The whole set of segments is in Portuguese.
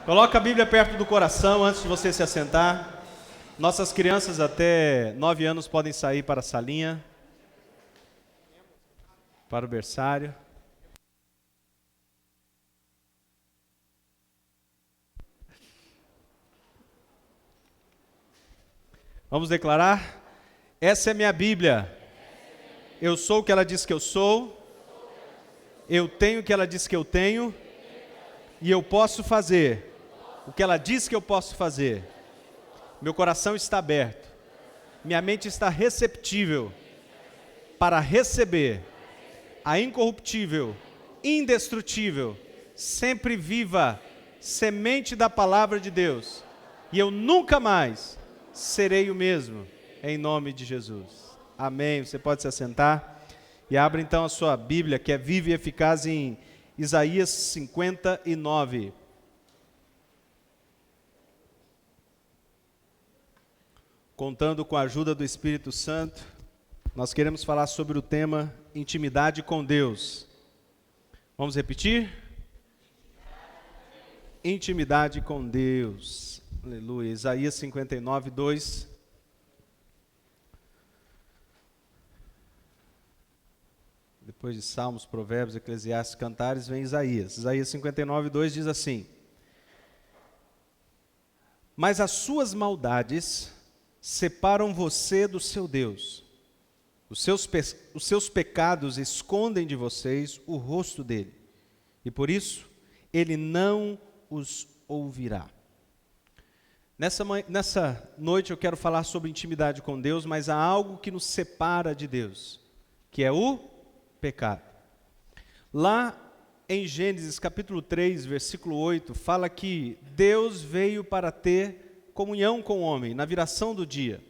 Coloca a Bíblia perto do coração antes de você se assentar. Nossas crianças até 9 anos podem sair para a salinha, para o berçário. Vamos declarar? Essa é minha Bíblia. Eu sou o que ela diz que eu sou. Eu tenho o que ela diz que eu tenho. E eu posso fazer o que ela diz que eu posso fazer. Meu coração está aberto. Minha mente está receptível para receber a incorruptível, indestrutível, sempre viva semente da palavra de Deus. E eu nunca mais serei o mesmo, em nome de Jesus. Amém. Você pode se assentar e abra então a sua Bíblia, que é viva e eficaz, em Isaías 59. Contando com a ajuda do Espírito Santo, nós queremos falar sobre o tema intimidade com Deus. Vamos repetir? Intimidade com Deus. Aleluia. Isaías 59, 2. Depois de Salmos, Provérbios, Eclesiastes, Cantares, vem Isaías. Isaías 59, 2 diz assim: mas as suas maldades separam você do seu Deus. Os seus pecados escondem de vocês o rosto dele. E por isso, ele não os ouvirá. Nessa noite eu quero falar sobre intimidade com Deus, mas há algo que nos separa de Deus, que é o pecado. Lá em Gênesis capítulo 3, versículo 8, fala que Deus veio para ter comunhão com o homem, na viração do dia.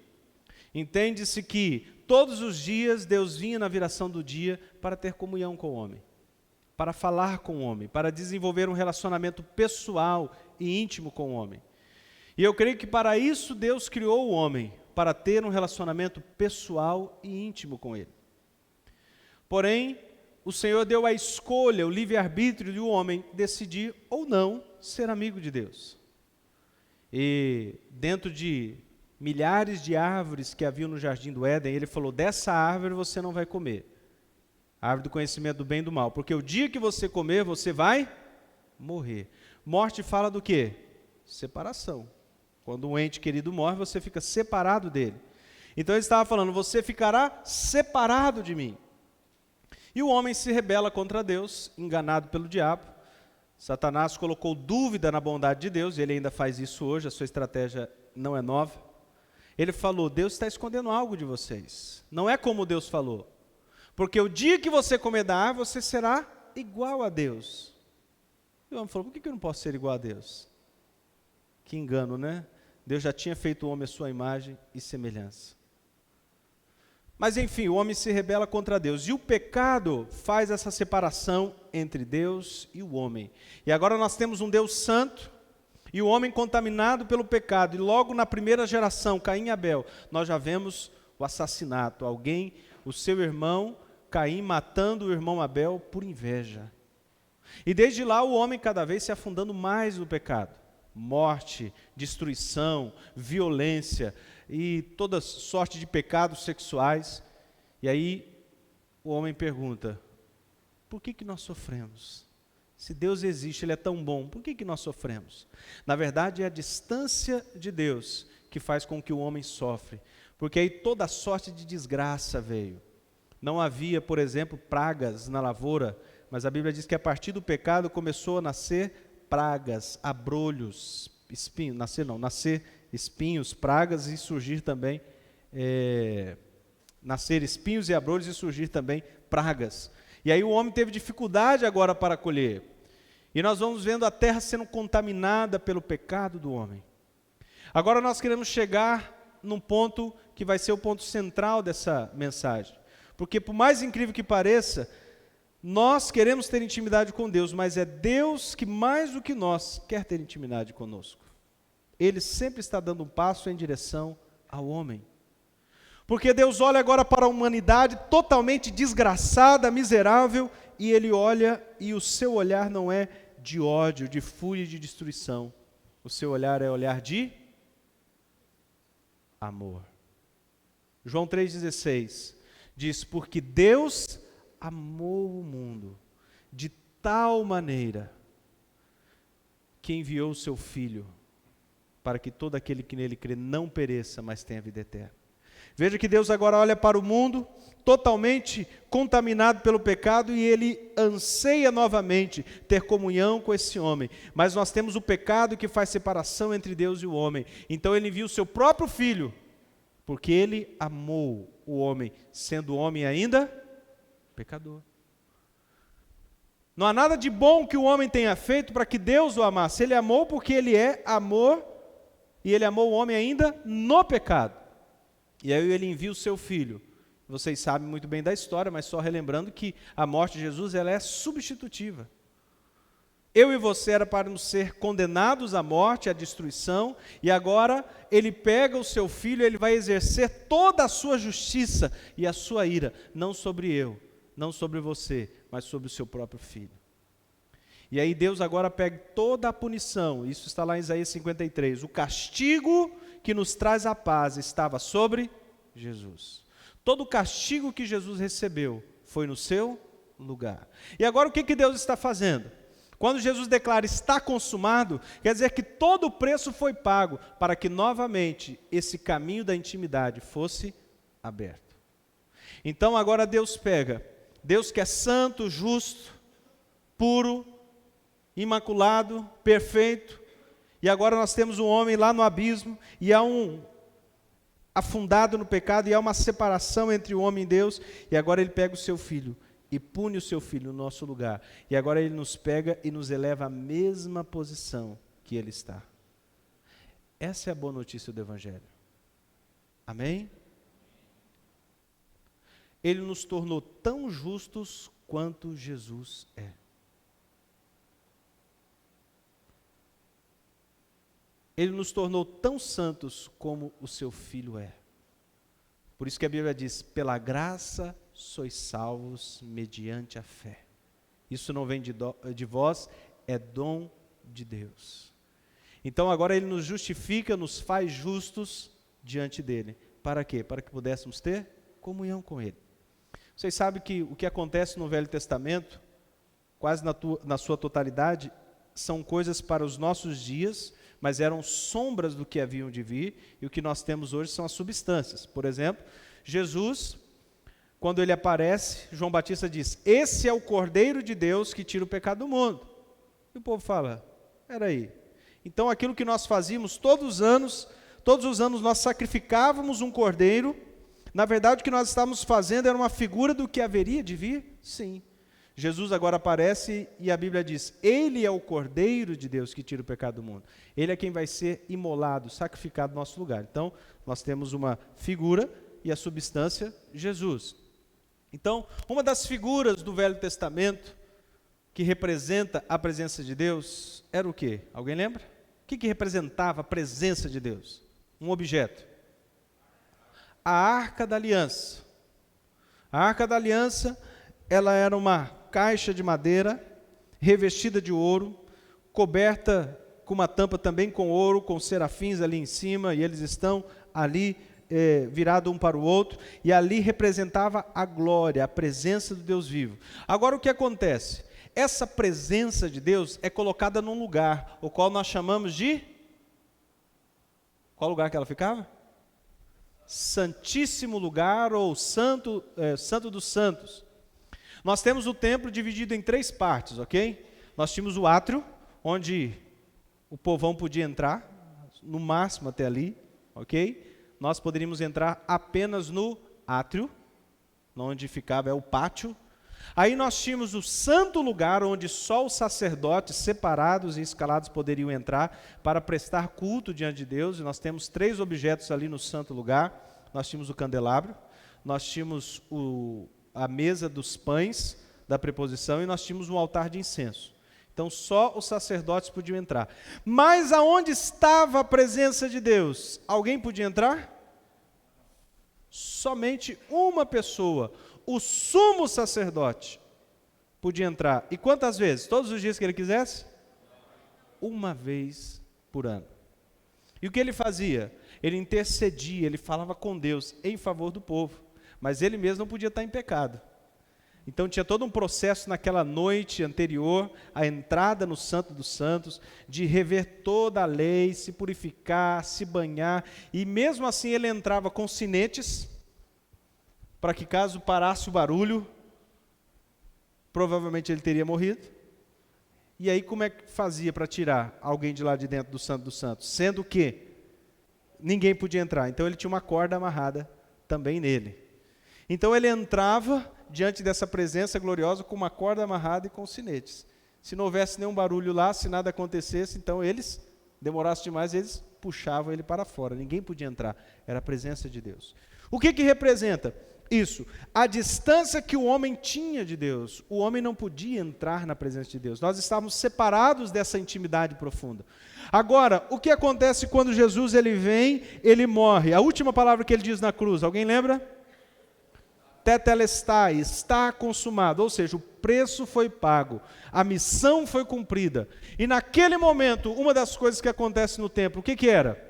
Entende-se que todos os dias Deus vinha na viração do dia para ter comunhão com o homem, para falar com o homem, para desenvolver um relacionamento pessoal e íntimo com o homem. E eu creio que para isso Deus criou o homem, para ter um relacionamento pessoal e íntimo com ele. Porém, o Senhor deu a escolha, o livre-arbítrio de o homem decidir ou não ser amigo de Deus. E dentro de milhares de árvores que haviam no jardim do Éden, ele falou: dessa árvore você não vai comer, a árvore do conhecimento do bem e do mal, porque o dia que você comer, você vai morrer. Morte fala do quê? Separação. Quando um ente querido morre, você fica separado dele. Então ele estava falando: você ficará separado de mim. E o homem se rebela contra Deus, enganado pelo diabo. Satanás colocou dúvida na bondade de Deus, e ele ainda faz isso hoje, a sua estratégia não é nova. Ele falou: Deus está escondendo algo de vocês. Não é como Deus falou. Porque o dia que você comer da árvore, você será igual a Deus. E o homem falou: por que eu não posso ser igual a Deus? Que engano, né? Deus já tinha feito o homem à sua imagem e semelhança. Mas enfim, o homem se rebela contra Deus. E o pecado faz essa separação entre Deus e o homem. E agora nós temos um Deus santo e o homem contaminado pelo pecado. E logo na primeira geração, Caim e Abel, nós já vemos o assassinato. Alguém, o seu irmão Caim, matando o irmão Abel por inveja. E desde lá o homem cada vez se afundando mais no pecado. Morte, destruição, violência e toda sorte de pecados sexuais. E aí o homem pergunta: por que nós sofremos? Se Deus existe, Ele é tão bom, por que nós sofremos? Na verdade é a distância de Deus que faz com que o homem sofre, porque aí toda sorte de desgraça veio. Não havia, por exemplo, pragas na lavoura, mas a Bíblia diz que a partir do pecado começou a nascer pragas, abrolhos, espinhos, nascer espinhos, pragas e surgir também, nascer espinhos e abrolhos e surgir também pragas. E aí o homem teve dificuldade agora para colher. E nós vamos vendo a terra sendo contaminada pelo pecado do homem. Agora nós queremos chegar num ponto que vai ser o ponto central dessa mensagem. Porque por mais incrível que pareça, nós queremos ter intimidade com Deus, mas é Deus que mais do que nós quer ter intimidade conosco. Ele sempre está dando um passo em direção ao homem. Porque Deus olha agora para a humanidade totalmente desgraçada, miserável, e Ele olha e o seu olhar não é de ódio, de fúria e de destruição. O seu olhar é olhar de amor. João 3,16 diz: porque Deus amou o mundo de tal maneira que enviou o seu Filho, para que todo aquele que nele crê não pereça, mas tenha vida eterna. Veja que Deus agora olha para o mundo totalmente contaminado pelo pecado e Ele anseia novamente ter comunhão com esse homem. Mas nós temos o pecado que faz separação entre Deus e o homem. Então Ele envia o seu próprio Filho, porque Ele amou o homem, sendo o homem ainda pecador. Não há nada de bom que o homem tenha feito para que Deus o amasse. Ele amou porque Ele é amor e Ele amou o homem ainda no pecado. E aí Ele envia o seu Filho. Vocês sabem muito bem da história, mas só relembrando que a morte de Jesus ela é substitutiva. Eu e você era para nos ser condenados à morte, à destruição, e agora Ele pega o seu Filho, Ele vai exercer toda a sua justiça e a sua ira, não sobre eu, não sobre você, mas sobre o seu próprio Filho. E aí Deus agora pega toda a punição, isso está lá em Isaías 53, o castigo que nos traz a paz estava sobre Jesus. Todo o castigo que Jesus recebeu foi no seu lugar. E agora o que Deus está fazendo? Quando Jesus declara está consumado, quer dizer que todo o preço foi pago para que novamente esse caminho da intimidade fosse aberto. Então agora Deus pega, Deus que é santo, justo, puro, imaculado, perfeito, e agora nós temos um homem lá no abismo, e há um afundado no pecado, e há uma separação entre o homem e Deus, e agora Ele pega o seu Filho, e pune o seu Filho no nosso lugar, e agora Ele nos pega e nos eleva à mesma posição que Ele está. Essa é a boa notícia do Evangelho. Amém? Ele nos tornou tão justos quanto Jesus é. Ele nos tornou tão santos como o seu Filho é. Por isso que a Bíblia diz, pela graça sois salvos mediante a fé. Isso não vem de vós, é dom de Deus. Então agora Ele nos justifica, nos faz justos diante dEle. Para quê? Para que pudéssemos ter comunhão com Ele. Vocês sabem que o que acontece no Velho Testamento, quase na sua totalidade, são coisas para os nossos dias, mas eram sombras do que haviam de vir, e o que nós temos hoje são as substâncias. Por exemplo, Jesus, quando Ele aparece, João Batista diz, esse é o Cordeiro de Deus que tira o pecado do mundo. E o povo fala, peraí, então aquilo que nós fazíamos todos os anos nós sacrificávamos um cordeiro, na verdade o que nós estávamos fazendo era uma figura do que haveria de vir? Sim. Jesus agora aparece e a Bíblia diz, Ele é o Cordeiro de Deus que tira o pecado do mundo. Ele é quem vai ser imolado, sacrificado no nosso lugar. Então, nós temos uma figura e a substância, Jesus. Então, uma das figuras do Velho Testamento que representa a presença de Deus era o quê? Alguém lembra? O que representava a presença de Deus? Um objeto. A Arca da Aliança. A Arca da Aliança, ela era uma caixa de madeira, revestida de ouro, coberta com uma tampa também com ouro, com serafins ali em cima, e eles estão ali virados um para o outro, e ali representava a glória, a presença do Deus vivo. Agora o que acontece? Essa presença de Deus é colocada num lugar, o qual nós chamamos de... Qual lugar que ela ficava? Santíssimo lugar, ou Santo dos Santos. Nós temos o templo dividido em 3 partes, ok? Nós tínhamos o átrio, onde o povão podia entrar, no máximo até ali, ok? Nós poderíamos entrar apenas no átrio, onde ficava o pátio. Aí nós tínhamos o santo lugar, onde só os sacerdotes separados e escalados poderiam entrar para prestar culto diante de Deus. E nós temos 3 objetos ali no santo lugar. Nós tínhamos o candelabro, nós tínhamos a mesa dos pães da preposição e nós tínhamos um altar de incenso. Então só os sacerdotes podiam entrar. Mas aonde estava a presença de Deus? Alguém podia entrar? Somente uma pessoa, o sumo sacerdote, podia entrar. E quantas vezes? Todos os dias que ele quisesse? Uma vez por ano. E o que ele fazia? Ele intercedia, ele falava com Deus em favor do povo, mas ele mesmo não podia estar em pecado. Então tinha todo um processo naquela noite anterior, à entrada no Santo dos Santos, de rever toda a lei, se purificar, se banhar, e mesmo assim ele entrava com sinetes, para que caso parasse o barulho, provavelmente ele teria morrido. E aí como é que fazia para tirar alguém de lá de dentro do Santo dos Santos? Sendo que ninguém podia entrar, então ele tinha uma corda amarrada também nele. Então ele entrava diante dessa presença gloriosa com uma corda amarrada e com sinetes. Se não houvesse nenhum barulho lá, se nada acontecesse, então eles, demorasse demais, eles puxavam ele para fora, ninguém podia entrar, era a presença de Deus. O que representa isso? A distância que o homem tinha de Deus, o homem não podia entrar na presença de Deus, nós estávamos separados dessa intimidade profunda. Agora, o que acontece quando Jesus ele vem, ele morre? A última palavra que ele diz na cruz, alguém lembra? Tetelestai, está consumado, ou seja, o preço foi pago, a missão foi cumprida. E naquele momento, uma das coisas que acontece no templo, o que era?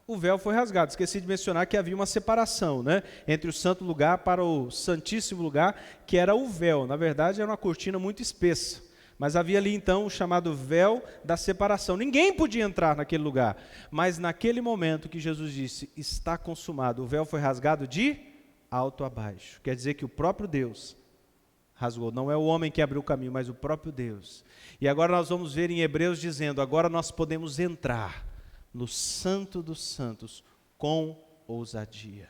O véu foi rasgado. Esqueci de mencionar que havia uma separação, né, entre o santo lugar para o santíssimo lugar, que era o véu. Na verdade, era uma cortina muito espessa. Mas havia ali então o chamado véu da separação. Ninguém podia entrar naquele lugar. Mas naquele momento que Jesus disse, está consumado, o véu foi rasgado de alto a baixo. Quer dizer que o próprio Deus rasgou. Não é o homem que abriu o caminho, mas o próprio Deus. E agora nós vamos ver em Hebreus dizendo, agora nós podemos entrar no Santo dos Santos com ousadia.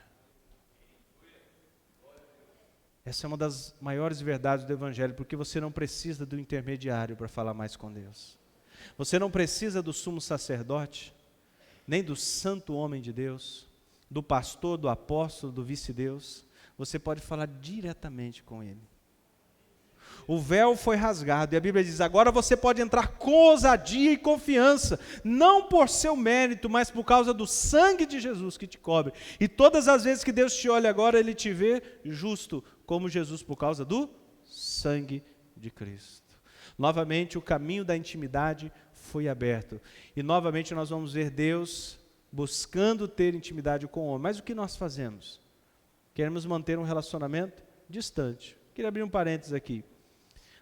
Essa é uma das maiores verdades do Evangelho, porque você não precisa do intermediário para falar mais com Deus. Você não precisa do sumo sacerdote, nem do santo homem de Deus, do pastor, do apóstolo, do vice-deus. Você pode falar diretamente com ele. O véu foi rasgado e a Bíblia diz, agora você pode entrar com ousadia e confiança, não por seu mérito, mas por causa do sangue de Jesus que te cobre. E todas as vezes que Deus te olha agora, Ele te vê justo, como Jesus, por causa do sangue de Cristo. Novamente, o caminho da intimidade foi aberto. E novamente nós vamos ver Deus buscando ter intimidade com o homem. Mas o que nós fazemos? Queremos manter um relacionamento distante. Queria abrir um parênteses aqui.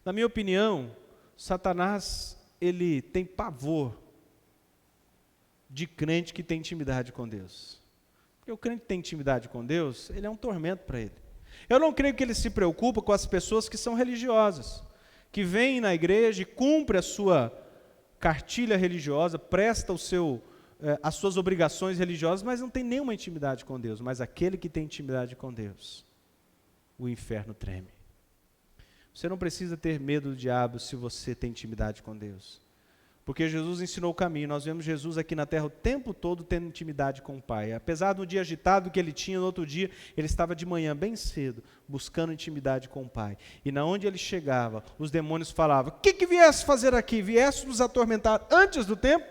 Na minha opinião, Satanás, ele tem pavor de crente que tem intimidade com Deus. Porque o crente que tem intimidade com Deus, ele é um tormento para ele. Eu não creio que ele se preocupa com as pessoas que são religiosas, que vêm na igreja e cumprem a sua cartilha religiosa, presta as suas obrigações religiosas, mas não tem nenhuma intimidade com Deus. Mas aquele que tem intimidade com Deus, o inferno treme. Você não precisa ter medo do diabo se você tem intimidade com Deus. Porque Jesus ensinou o caminho. Nós vemos Jesus aqui na terra o tempo todo tendo intimidade com o Pai. Apesar do dia agitado que ele tinha, no outro dia, ele estava de manhã, bem cedo, buscando intimidade com o Pai. E na onde ele chegava, os demônios falavam, o que viesse fazer aqui? Viesse nos atormentar antes do tempo?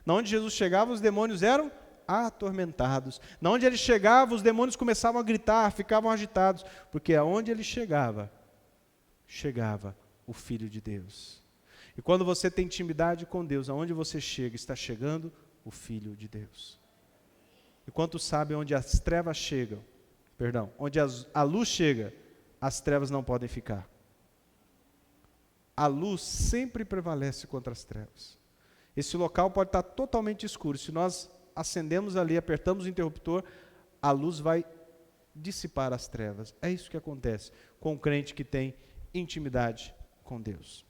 Na onde Jesus chegava, os demônios eram atormentados. Na onde ele chegava, os demônios começavam a gritar, ficavam agitados. Porque aonde ele chegava o Filho de Deus. E quando você tem intimidade com Deus, aonde você chega, está chegando o Filho de Deus. E quantos sabem onde as trevas chegam, onde a luz chega, as trevas não podem ficar. A luz sempre prevalece contra as trevas. Esse local pode estar totalmente escuro. Se nós acendemos ali, apertamos o interruptor, a luz vai dissipar as trevas. É isso que acontece com o crente que tem intimidade com Deus.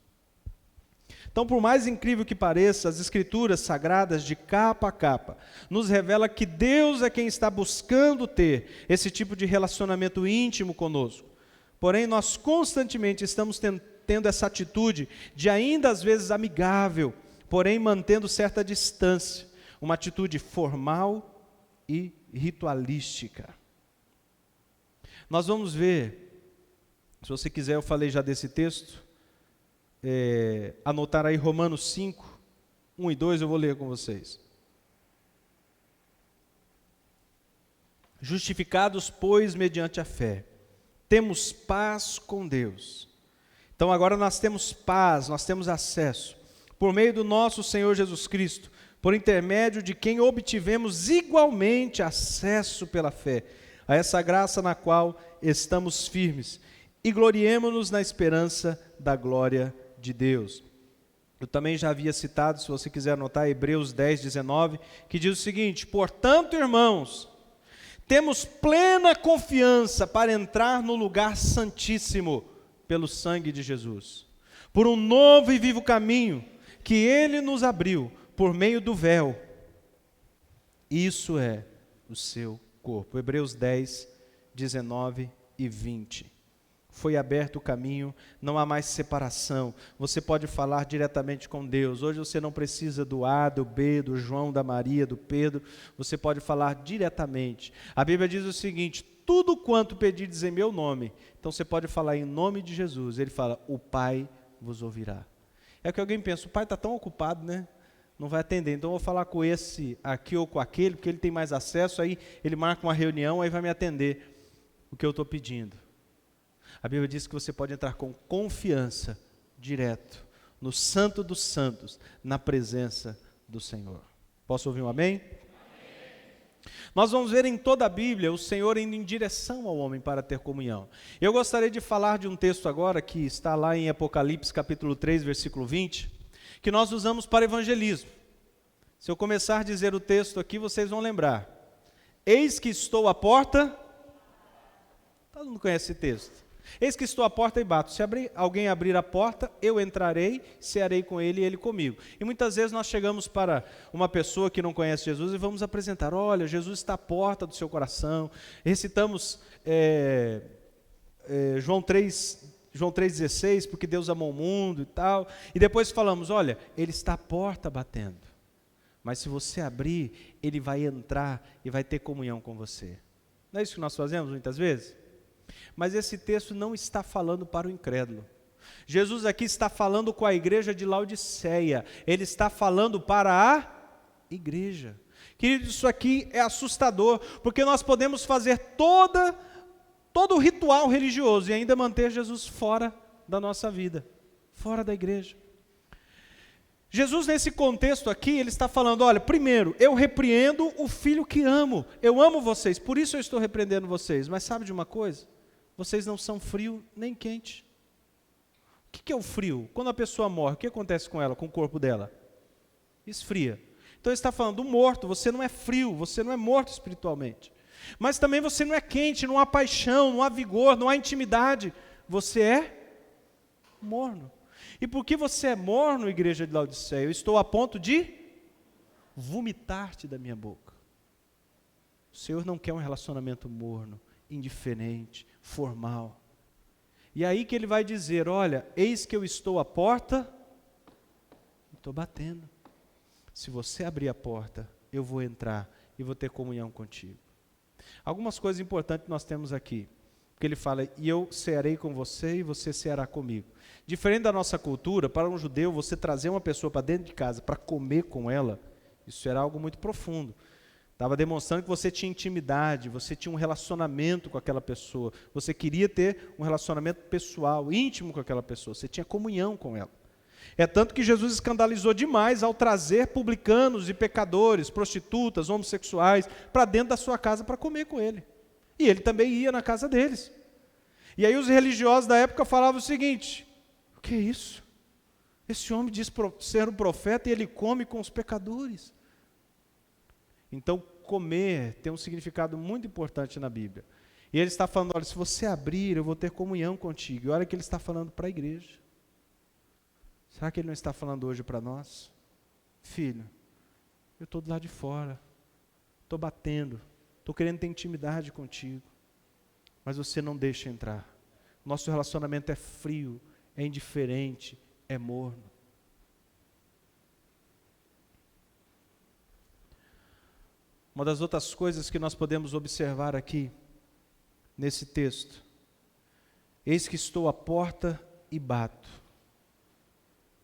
Então, por mais incrível que pareça, as Escrituras sagradas, de capa a capa, nos revela que Deus é quem está buscando ter esse tipo de relacionamento íntimo conosco. Porém, nós constantemente estamos tendo essa atitude de ainda às vezes amigável, porém mantendo certa distância, uma atitude formal e ritualística. Nós vamos ver, se você quiser, eu falei já desse texto, anotar aí Romanos 5, 1 e 2, eu vou ler com vocês. Justificados, pois, mediante a fé, temos paz com Deus. Então agora nós temos paz, nós temos acesso, por meio do nosso Senhor Jesus Cristo, por intermédio de quem obtivemos igualmente acesso pela fé a essa graça na qual estamos firmes e gloriemo-nos na esperança da glória de Deus. Eu também já havia citado, se você quiser anotar, Hebreus 10, 19, que diz o seguinte: portanto, irmãos, temos plena confiança para entrar no lugar santíssimo pelo sangue de Jesus, por um novo e vivo caminho que Ele nos abriu por meio do véu. Isso é o seu corpo. Hebreus 10, 19 e 20. Foi aberto o caminho, não há mais separação. Você pode falar diretamente com Deus. Hoje você não precisa do A, do B, do João, da Maria, do Pedro. Você pode falar diretamente. A Bíblia diz o seguinte: tudo quanto pedirdes em meu nome. Então você pode falar em nome de Jesus. Ele fala: o Pai vos ouvirá. É que alguém pensa: o Pai está tão ocupado, né? Não vai atender. Então eu vou falar com esse aqui ou com aquele, porque ele tem mais acesso. Aí ele marca uma reunião, aí vai me atender o que eu estou pedindo. A Bíblia diz que você pode entrar com confiança, direto, no Santo dos Santos, na presença do Senhor. Posso ouvir um amém? Amém. Nós vamos ver em toda a Bíblia o Senhor indo em direção ao homem para ter comunhão. Eu gostaria de falar de um texto agora, que está lá em Apocalipse capítulo 3, versículo 20, que nós usamos para evangelismo. Se eu começar a dizer o texto aqui, vocês vão lembrar. Eis que estou à porta. Todo mundo conhece esse texto. Eis que estou à porta e bato. Se alguém abrir a porta, eu entrarei, cearei com ele e ele comigo. E muitas vezes nós chegamos para uma pessoa que não conhece Jesus e vamos apresentar: olha, Jesus está à porta do seu coração. Recitamos João 3,16, porque Deus amou o mundo e tal. E depois falamos: olha, Ele está à porta batendo. Mas se você abrir, Ele vai entrar e vai ter comunhão com você. Não é isso que nós fazemos muitas vezes? Mas esse texto não está falando para o incrédulo. Jesus aqui está falando com a igreja de Laodiceia. Ele está falando para a igreja. Querido, isso aqui é assustador, porque nós podemos fazer todo o ritual religioso e ainda manter Jesus fora da nossa vida, fora da igreja. Jesus, nesse contexto aqui, ele está falando: olha, primeiro, eu repreendo o filho que amo. Eu amo vocês, por isso eu estou repreendendo vocês. Mas sabe de uma coisa? Vocês não são frio nem quente. O que é o frio? Quando a pessoa morre, o que acontece com ela, com o corpo dela? Esfria. Então ele está falando do morto. Você não é frio, você não é morto espiritualmente. Mas também você não é quente, não há paixão, não há vigor, não há intimidade. Você é morno. E porque você é morno, igreja de Laodiceia, eu estou a ponto de vomitar-te da minha boca. O Senhor não quer um relacionamento morno, indiferente, formal. E aí que ele vai dizer: olha, eis que eu estou à porta, estou batendo. Se você abrir a porta, eu vou entrar e vou ter comunhão contigo. Algumas coisas importantes nós temos aqui. Porque ele fala: e eu cearei com você e você ceará comigo. Diferente da nossa cultura, para um judeu, você trazer uma pessoa para dentro de casa para comer com ela, isso era algo muito profundo. Estava demonstrando que você tinha intimidade, você tinha um relacionamento com aquela pessoa, você queria ter um relacionamento pessoal, íntimo com aquela pessoa, você tinha comunhão com ela. É tanto que Jesus escandalizou demais ao trazer publicanos e pecadores, prostitutas, homossexuais, para dentro da sua casa para comer com ele. E ele também ia na casa deles. E aí os religiosos da época falavam o seguinte: o que é isso? Esse homem diz ser um profeta e ele come com os pecadores. Então, comer tem um significado muito importante na Bíblia. E ele está falando: olha, se você abrir, eu vou ter comunhão contigo. E olha que ele está falando para a igreja. Será que ele não está falando hoje para nós? Filho, eu estou do lado de fora, estou batendo, estou querendo ter intimidade contigo, mas você não deixa entrar. Nosso relacionamento é frio, é indiferente, é morno. Uma das outras coisas que nós podemos observar aqui, nesse texto: eis que estou à porta e bato.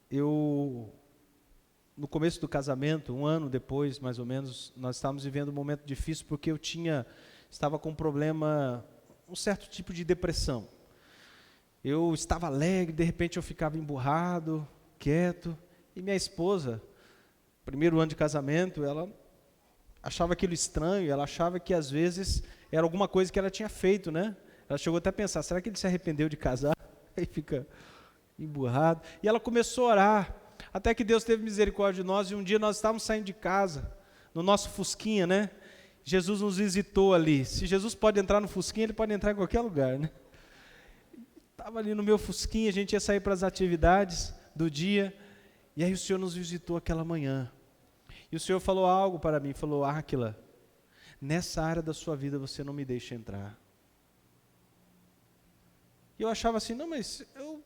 No começo do casamento, 1 ano depois, mais ou menos, nós estávamos vivendo um momento difícil, porque eu estava com um problema, um certo tipo de depressão. Eu estava alegre, de repente eu ficava emburrado, quieto, E minha esposa, primeiro ano de casamento, ela achava aquilo estranho, ela achava que às vezes era alguma coisa que ela tinha feito, né? Ela chegou até a pensar, será que ele se arrependeu de casar? Aí fica emburrado. E ela começou a orar, até que Deus teve misericórdia de nós, e um dia nós estávamos saindo de casa, no nosso Fusquinha, né? Jesus nos visitou ali. Se Jesus pode entrar no Fusquinha, ele pode entrar em qualquer lugar, né? Estava ali no meu Fusquinha, a gente ia sair para as atividades do dia, e aí o Senhor nos visitou aquela manhã. E o Senhor falou algo para mim, falou, Áquila, nessa área da sua vida você não me deixa entrar. E eu achava assim, não, mas eu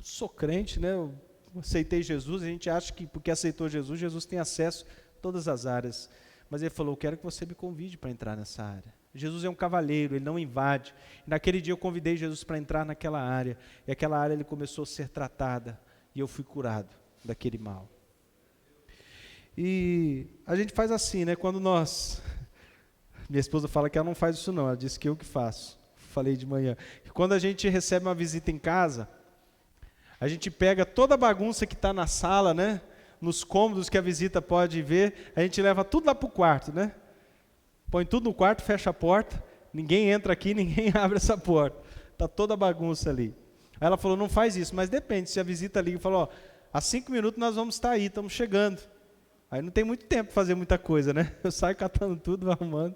sou crente, né? Eu aceitei Jesus, a gente acha que porque aceitou Jesus, Jesus tem acesso a todas as áreas. Mas ele falou, eu quero que você me convide para entrar nessa área. Jesus é um cavalheiro, ele não invade. E naquele dia eu convidei Jesus para entrar naquela área, e aquela área ele começou a ser tratada, e eu fui curado daquele mal. E a gente faz assim, né? Quando nós... Minha esposa fala que ela não faz isso não, ela disse que eu que faço. Falei de manhã. Quando a gente recebe uma visita em casa, a gente pega toda a bagunça que está na sala, né? Nos cômodos que a visita pode ver, a gente leva tudo lá para o quarto, né? Põe tudo no quarto, fecha a porta, ninguém entra aqui, ninguém abre essa porta. Está toda a bagunça ali. Aí ela falou, não faz isso, mas depende, se a visita liga e fala, ó, há 5 minutos nós vamos estar aí, estamos chegando. Aí não tem muito tempo para fazer muita coisa, né? Eu saio catando tudo, arrumando.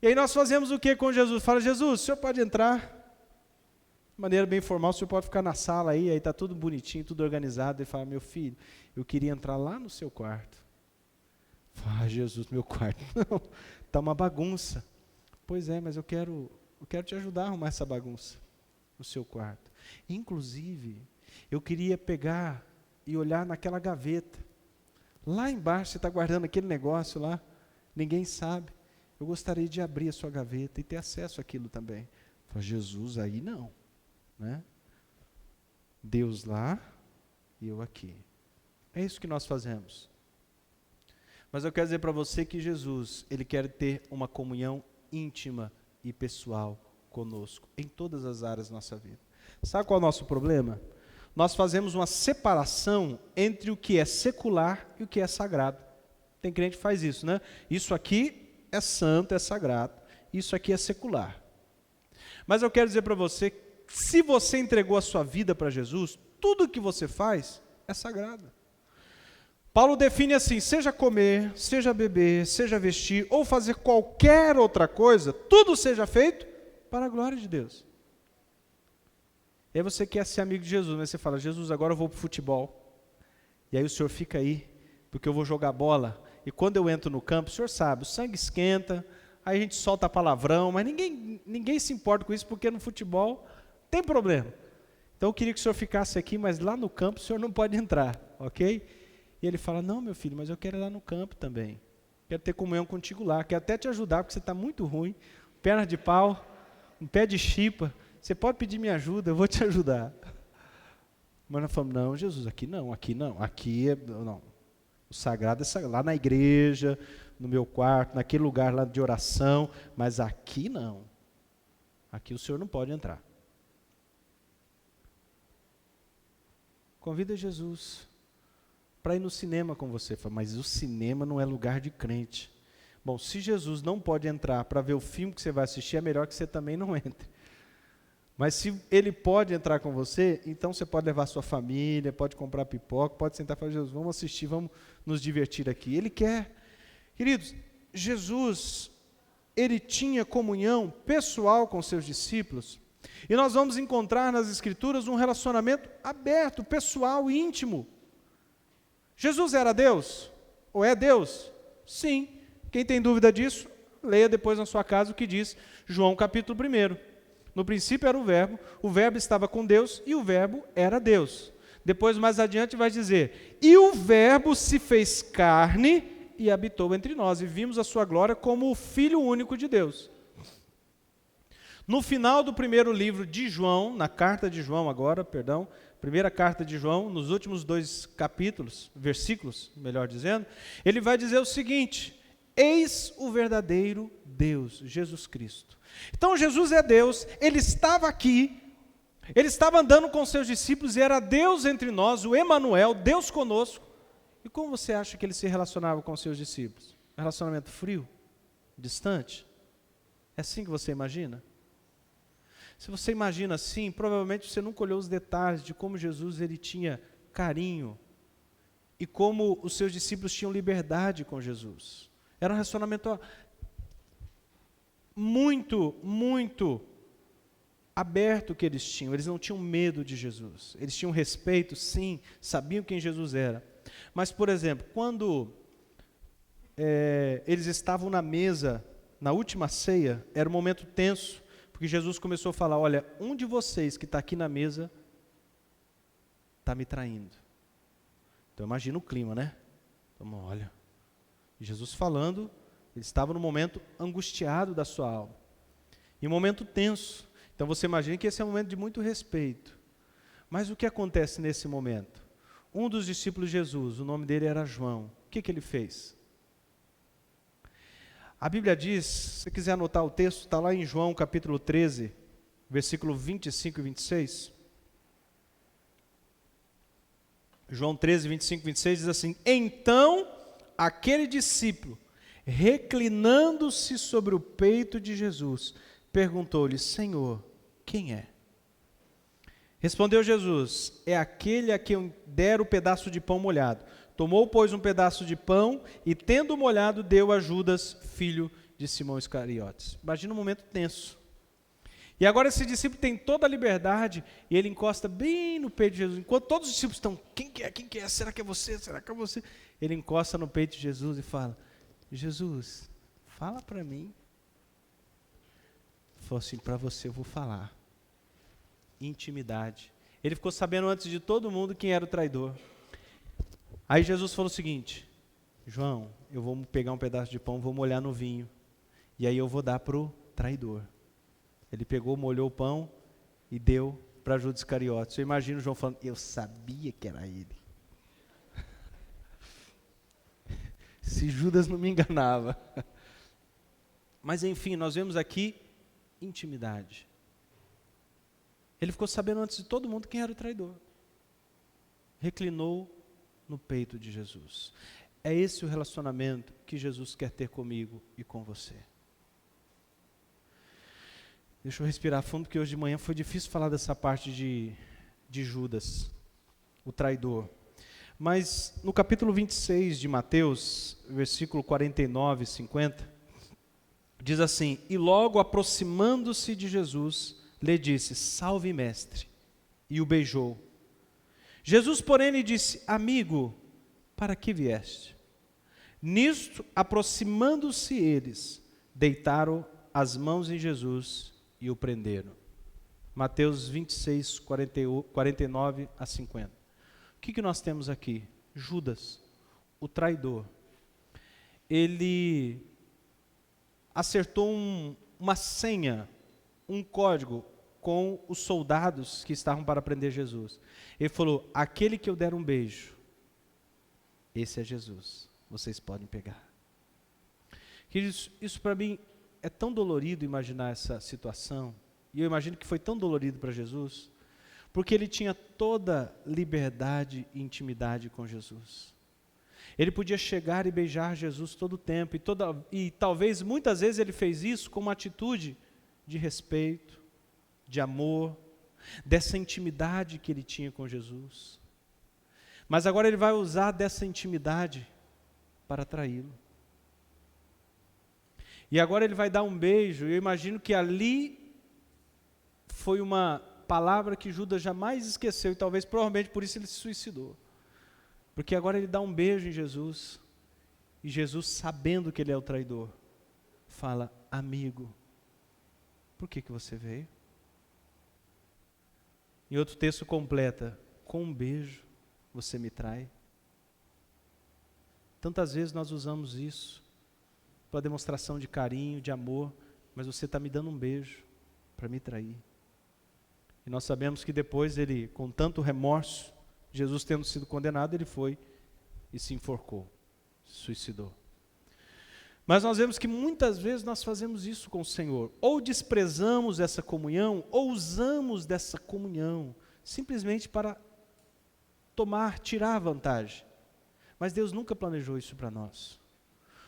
E aí nós fazemos o que com Jesus? Fala, Jesus, o senhor pode entrar? De maneira bem formal, o senhor pode ficar na sala aí está tudo bonitinho, tudo organizado. Ele fala, meu filho, eu queria entrar lá no seu quarto. Fala, Jesus, meu quarto. Não, está uma bagunça. Pois é, mas eu quero te ajudar a arrumar essa bagunça no seu quarto. Inclusive, eu queria pegar e olhar naquela gaveta. Lá embaixo, você está guardando aquele negócio lá, ninguém sabe. Eu gostaria de abrir a sua gaveta e ter acesso àquilo também. Fala, Jesus, aí não. Né? Deus lá e eu aqui. É isso que nós fazemos. Mas eu quero dizer para você que Jesus, ele quer ter uma comunhão íntima e pessoal conosco, em todas as áreas da nossa vida. Sabe qual é o nosso problema? Nós fazemos uma separação entre o que é secular e o que é sagrado. Tem crente que faz isso, né? Isso aqui é santo, é sagrado. Isso aqui é secular. Mas eu quero dizer para você, se você entregou a sua vida para Jesus, tudo que você faz é sagrado. Paulo define assim, seja comer, seja beber, seja vestir, ou fazer qualquer outra coisa, tudo seja feito para a glória de Deus. E aí você quer ser amigo de Jesus, mas você fala, Jesus, agora eu vou para o futebol. E aí o senhor fica aí, porque eu vou jogar bola. E quando eu entro no campo, o senhor sabe, o sangue esquenta, aí a gente solta palavrão, mas ninguém se importa com isso, porque no futebol tem problema. Então eu queria que o senhor ficasse aqui, mas lá no campo o senhor não pode entrar, ok? E ele fala, não, meu filho, mas eu quero ir lá no campo também. Quero ter comunhão contigo lá, quero até te ajudar, porque você está muito ruim, perna de pau, um pé de chipa, você pode pedir minha ajuda, eu vou te ajudar. Mas nós falamos, não, Jesus, aqui não, aqui é, não. O sagrado é lá na igreja, no meu quarto, naquele lugar lá de oração, mas aqui não. Aqui o senhor não pode entrar. Convida Jesus para ir no cinema com você. Fala, mas o cinema não é lugar de crente. Bom, se Jesus não pode entrar para ver o filme que você vai assistir, é melhor que você também não entre. Mas se ele pode entrar com você, então você pode levar sua família, pode comprar pipoca, pode sentar e falar, Jesus, vamos assistir, vamos nos divertir aqui. Ele quer. Queridos, Jesus, ele tinha comunhão pessoal com seus discípulos, e nós vamos encontrar nas Escrituras um relacionamento aberto, pessoal, íntimo. Jesus era Deus? Ou é Deus? Sim. Quem tem dúvida disso, leia depois na sua casa o que diz João capítulo 1. No princípio era o verbo estava com Deus e o verbo era Deus. Depois, mais adiante, vai dizer, e o verbo se fez carne e habitou entre nós, e vimos a sua glória como o Filho único de Deus. No final do primeiro livro de João, na carta de João agora, primeira carta de João, nos últimos 2 capítulos, versículos, melhor dizendo, ele vai dizer o seguinte, eis o verdadeiro Deus, Jesus Cristo. Então Jesus é Deus, ele estava aqui, Ele estava andando com seus discípulos e era Deus entre nós, o Emanuel, Deus conosco. E como você acha que ele se relacionava com seus discípulos? Um relacionamento frio? Distante? É assim que você imagina? Se você imagina assim, provavelmente você nunca olhou os detalhes de como Jesus ele tinha carinho e como os seus discípulos tinham liberdade com Jesus. Era um relacionamento muito, muito aberto que eles tinham. Eles não tinham medo de Jesus. Eles tinham respeito, sim, sabiam quem Jesus era. Mas, por exemplo, quando eles estavam na mesa, na última ceia, era um momento tenso, porque Jesus começou a falar, olha, um de vocês que está aqui na mesa está me traindo. Então imagina o clima, né? Então, olha, Jesus falando, ele estava num momento angustiado da sua alma. E um momento tenso. Então você imagina que esse é um momento de muito respeito. Mas o que acontece nesse momento? Um dos discípulos de Jesus, o nome dele era João. O que ele fez? A Bíblia diz, se você quiser anotar o texto, está lá em João capítulo 13, versículo 25 e 26. João 13, 25 e 26 diz assim, então aquele discípulo, reclinando-se sobre o peito de Jesus, perguntou-lhe, Senhor, quem é? Respondeu Jesus, é aquele a quem eu der o pedaço de pão molhado. Tomou, pois, um pedaço de pão e, tendo molhado, deu a Judas, filho de Simão Iscariotes. Imagina um momento tenso. E agora esse discípulo tem toda a liberdade e ele encosta bem no peito de Jesus. Enquanto todos os discípulos estão, quem que é? Quem que é? Será que é você? Será que é você? Ele encosta no peito de Jesus e fala, Jesus, fala para mim. Ele falou assim, para você eu vou falar. Intimidade. Ele ficou sabendo antes de todo mundo quem era o traidor. Aí Jesus falou o seguinte, João, eu vou pegar um pedaço de pão, vou molhar no vinho, e aí eu vou dar para o traidor. Ele pegou, molhou o pão e deu para Judas Iscariotes. Eu imagino João falando, eu sabia que era ele. Se Judas não me enganava. Mas enfim, nós vemos aqui intimidade. Ele ficou sabendo antes de todo mundo quem era o traidor. Reclinou no peito de Jesus. É esse o relacionamento que Jesus quer ter comigo e com você. Deixa eu respirar fundo, porque hoje de manhã foi difícil falar dessa parte de Judas, o traidor. Mas no capítulo 26 de Mateus, versículo 49 e 50, diz assim, e logo aproximando-se de Jesus, lhe disse, salve mestre, e o beijou. Jesus, porém, lhe disse, amigo, para que vieste? Nisto, aproximando-se eles, deitaram as mãos em Jesus e o prenderam. Mateus 26, 49 a 50. O que nós temos aqui? Judas, o traidor. Ele acertou uma senha, um código com os soldados que estavam para prender Jesus. Ele falou, aquele que eu der um beijo, esse é Jesus, vocês podem pegar. Isso para mim é tão dolorido imaginar essa situação, e eu imagino que foi tão dolorido para Jesus, porque ele tinha toda liberdade e intimidade com Jesus. Ele podia chegar e beijar Jesus todo o tempo, e talvez muitas vezes ele fez isso com uma atitude de respeito, de amor, dessa intimidade que ele tinha com Jesus. Mas agora ele vai usar dessa intimidade para traí-lo. E agora ele vai dar um beijo, e eu imagino que ali foi uma palavra que Judas jamais esqueceu, e talvez, provavelmente, por isso ele se suicidou. Porque agora ele dá um beijo em Jesus, e Jesus, sabendo que ele é o traidor, fala, amigo, por que você veio? Em outro texto completa, com um beijo você me trai. Tantas vezes nós usamos isso para demonstração de carinho, de amor, mas você está me dando um beijo para me trair. E nós sabemos que depois ele, com tanto remorso, Jesus tendo sido condenado, ele foi e se enforcou, se suicidou. Mas nós vemos que muitas vezes nós fazemos isso com o Senhor. Ou desprezamos essa comunhão, ou usamos dessa comunhão simplesmente para tirar vantagem. Mas Deus nunca planejou isso para nós.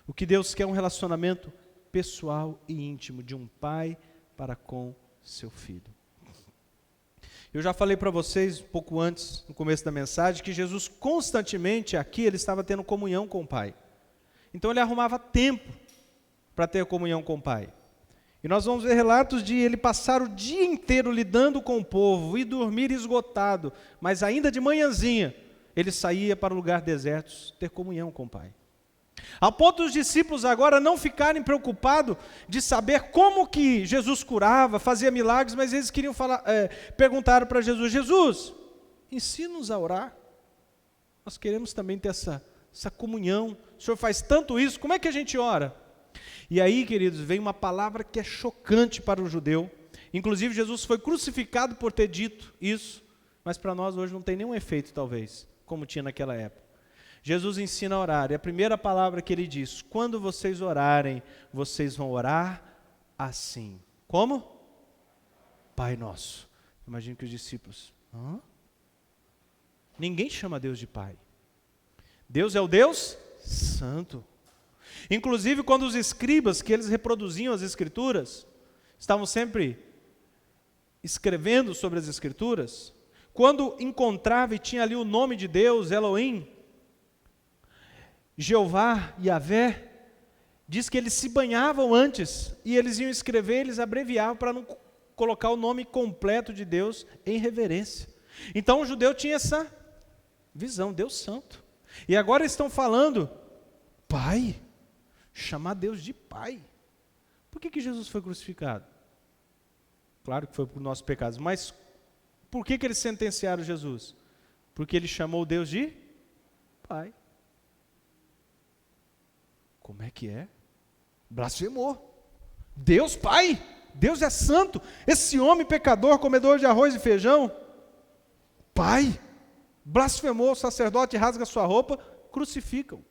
O que Deus quer é um relacionamento pessoal e íntimo de um pai para com seu filho. Eu já falei para vocês um pouco antes, no começo da mensagem, que Jesus constantemente aqui, ele estava tendo comunhão com o Pai. Então ele arrumava tempo para ter comunhão com o Pai. E nós vamos ver relatos de ele passar o dia inteiro lidando com o povo e dormir esgotado, mas ainda de manhãzinha, ele saía para o lugar deserto ter comunhão com o Pai. Ao ponto dos discípulos agora não ficarem preocupados de saber como que Jesus curava, fazia milagres, mas eles queriam perguntaram para Jesus: Jesus, ensina-nos a orar. Nós queremos também ter essa comunhão. O Senhor faz tanto isso, como é que a gente ora? E aí, queridos, vem uma palavra que é chocante para o judeu. Inclusive, Jesus foi crucificado por ter dito isso, mas para nós hoje não tem nenhum efeito, talvez, como tinha naquela época. Jesus ensina a orar, e a primeira palavra que ele diz: quando vocês orarem, vocês vão orar assim. Como? Pai Nosso. Imagino que os discípulos: hã? Ninguém chama Deus de Pai. Deus é o Deus Santo. Inclusive, quando os escribas, que eles reproduziam as Escrituras, estavam sempre escrevendo sobre as Escrituras, quando encontrava e tinha ali o nome de Deus, Elohim, Jeová, Yahvé, diz que eles se banhavam antes, e eles iam escrever, eles abreviavam para não colocar o nome completo de Deus em reverência. Então o judeu tinha essa visão, Deus Santo. E agora eles estão falando, Pai, chamar Deus de Pai. Por que Jesus foi crucificado? Claro que foi por nossos pecados, mas por que eles sentenciaram Jesus? Porque ele chamou Deus de Pai. Como é que é? Blasfemou. Deus Pai, Deus é santo. Esse homem pecador, comedor de arroz e feijão, Pai, blasfemou. O sacerdote rasga sua roupa, crucificam.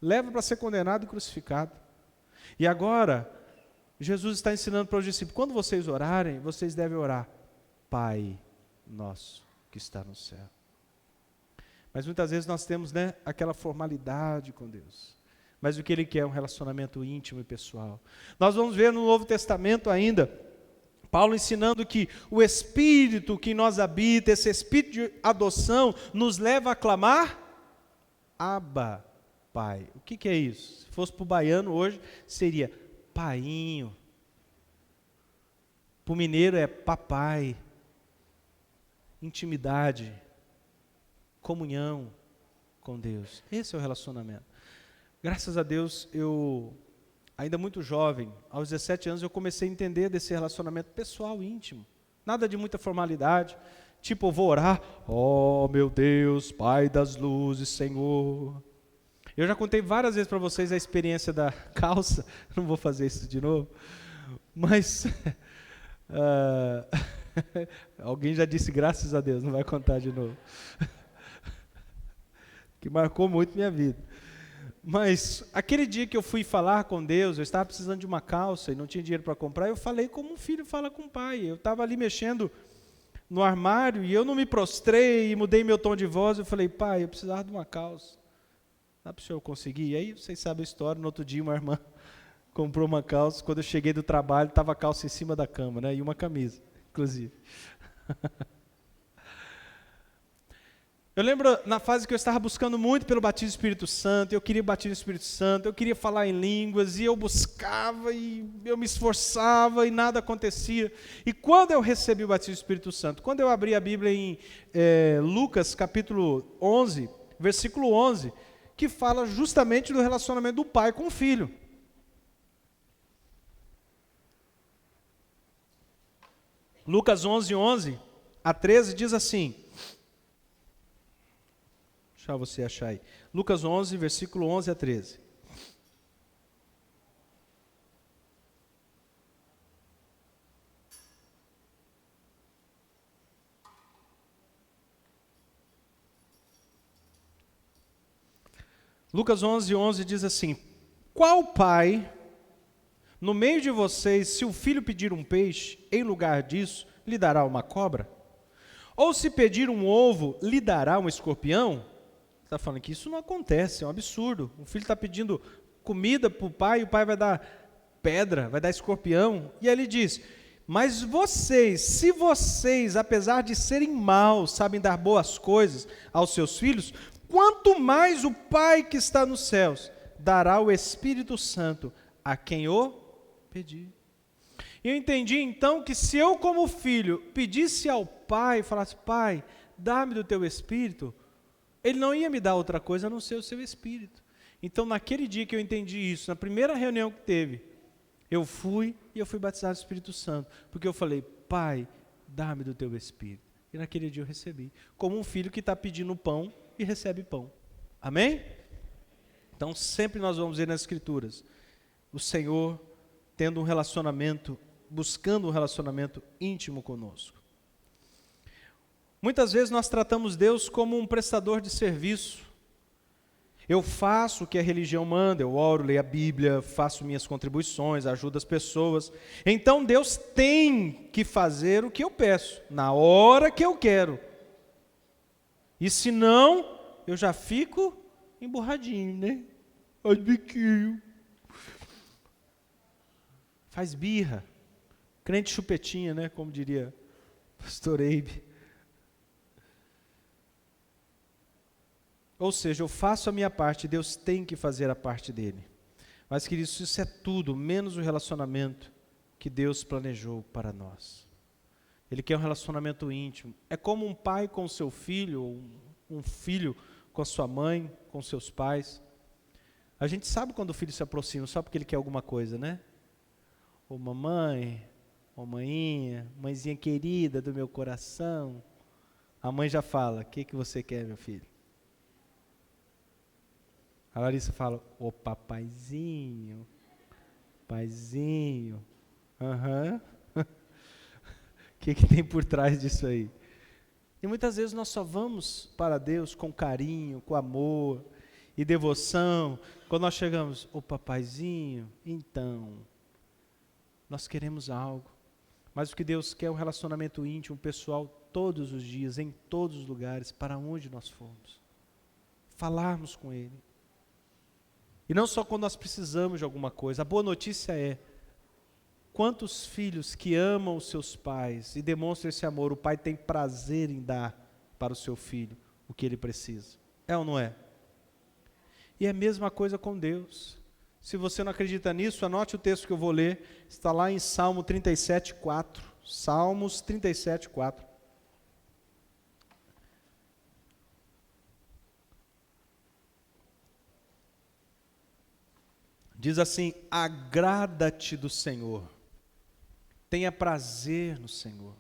Leva para ser condenado e crucificado. E agora, Jesus está ensinando para os discípulos: quando vocês orarem, vocês devem orar: Pai Nosso que está no céu. Mas muitas vezes nós temos, aquela formalidade com Deus. Mas o que Ele quer é um relacionamento íntimo e pessoal. Nós vamos ver no Novo Testamento ainda, Paulo ensinando que o Espírito que em nós habita, esse Espírito de adoção, nos leva a clamar: Abba, Pai. O que é isso? Se fosse para o baiano hoje, seria painho. Para o mineiro é papai. Intimidade, comunhão com Deus. Esse é o relacionamento. Graças a Deus, eu, ainda muito jovem, aos 17 anos, eu comecei a entender desse relacionamento pessoal, íntimo. Nada de muita formalidade, tipo, eu vou orar: oh meu Deus, Pai das luzes, Senhor. Eu já contei várias vezes para vocês a experiência da calça, não vou fazer isso de novo, mas alguém já disse graças a Deus, não vai contar de novo, que marcou muito minha vida. Mas aquele dia que eu fui falar com Deus, eu estava precisando de uma calça e não tinha dinheiro para comprar, eu falei como um filho fala com o pai. Eu estava ali mexendo no armário e eu não me prostrei e mudei meu tom de voz. Eu falei: Pai, eu precisava de uma calça. Dá para o senhor conseguir? E aí vocês sabem a história. No outro dia uma irmã comprou uma calça. Quando eu cheguei do trabalho, estava a calça em cima da cama, e uma camisa, inclusive. Eu lembro na fase que eu estava buscando muito pelo batismo do Espírito Santo, eu queria o batismo do Espírito Santo, eu queria falar em línguas, e eu buscava, e eu me esforçava, e nada acontecia. E quando eu recebi o batismo do Espírito Santo, quando eu abri a Bíblia em Lucas capítulo 11, versículo 11, que fala justamente do relacionamento do pai com o filho. Lucas 11, 11 a 13 diz assim, deixa você achar aí, Lucas 11, versículo 11 a 13. Lucas 11, 11 diz assim: Qual pai, no meio de vocês, se o filho pedir um peixe, em lugar disso, lhe dará uma cobra? Ou se pedir um ovo, lhe dará um escorpião? Está falando que isso não acontece, é um absurdo. O filho está pedindo comida para o pai, e o pai vai dar pedra, vai dar escorpião. E aí ele diz, mas vocês, se vocês, apesar de serem maus, sabem dar boas coisas aos seus filhos, quanto mais o Pai que está nos céus dará o Espírito Santo a quem o pedir. E eu entendi então que se eu como filho pedisse ao Pai, falasse, Pai, dá-me do teu Espírito, Ele não ia me dar outra coisa a não ser o seu Espírito. Então naquele dia que eu entendi isso, na primeira reunião que teve, eu fui batizado no Espírito Santo, porque eu falei, Pai, dá-me do teu Espírito. E naquele dia eu recebi, como um filho que está pedindo pão e recebe pão. Amém? Então sempre nós vamos ver nas Escrituras, o Senhor tendo um relacionamento, buscando um relacionamento íntimo conosco. Muitas vezes nós tratamos Deus como um prestador de serviço. Eu faço o que a religião manda, eu oro, leio a Bíblia, faço minhas contribuições, ajudo as pessoas. Então Deus tem que fazer o que eu peço, na hora que eu quero. E se não, eu já fico emburradinho, né? Ai, biquinho. Faz birra. Crente chupetinha, né? Como diria o pastor Eibe. Ou seja, eu faço a minha parte, Deus tem que fazer a parte dele. Mas, queridos, isso é tudo, menos o relacionamento que Deus planejou para nós. Ele quer um relacionamento íntimo. É como um pai com seu filho, ou um filho com a sua mãe, com seus pais. A gente sabe quando o filho se aproxima, só porque ele quer alguma coisa, né? Ô mamãe, ô maninha, mãezinha querida do meu coração. A mãe já fala, o que você quer, meu filho? A Larissa fala, ô papaizinho, paizinho, aham. O que tem por trás disso aí? E muitas vezes nós só vamos para Deus com carinho, com amor e devoção. Quando nós chegamos, ô papaizinho, então, nós queremos algo. Mas o que Deus quer é um relacionamento íntimo, pessoal, todos os dias, em todos os lugares, para onde nós formos. Falarmos com Ele. E não só quando nós precisamos de alguma coisa. A boa notícia é, quantos filhos que amam os seus pais e demonstram esse amor, o pai tem prazer em dar para o seu filho o que ele precisa. É ou não é? E é a mesma coisa com Deus. Se você não acredita nisso, anote o texto que eu vou ler. Está lá em Salmo 37:4. Salmos 37:4. Diz assim, agrada-te do Senhor, tenha prazer no Senhor,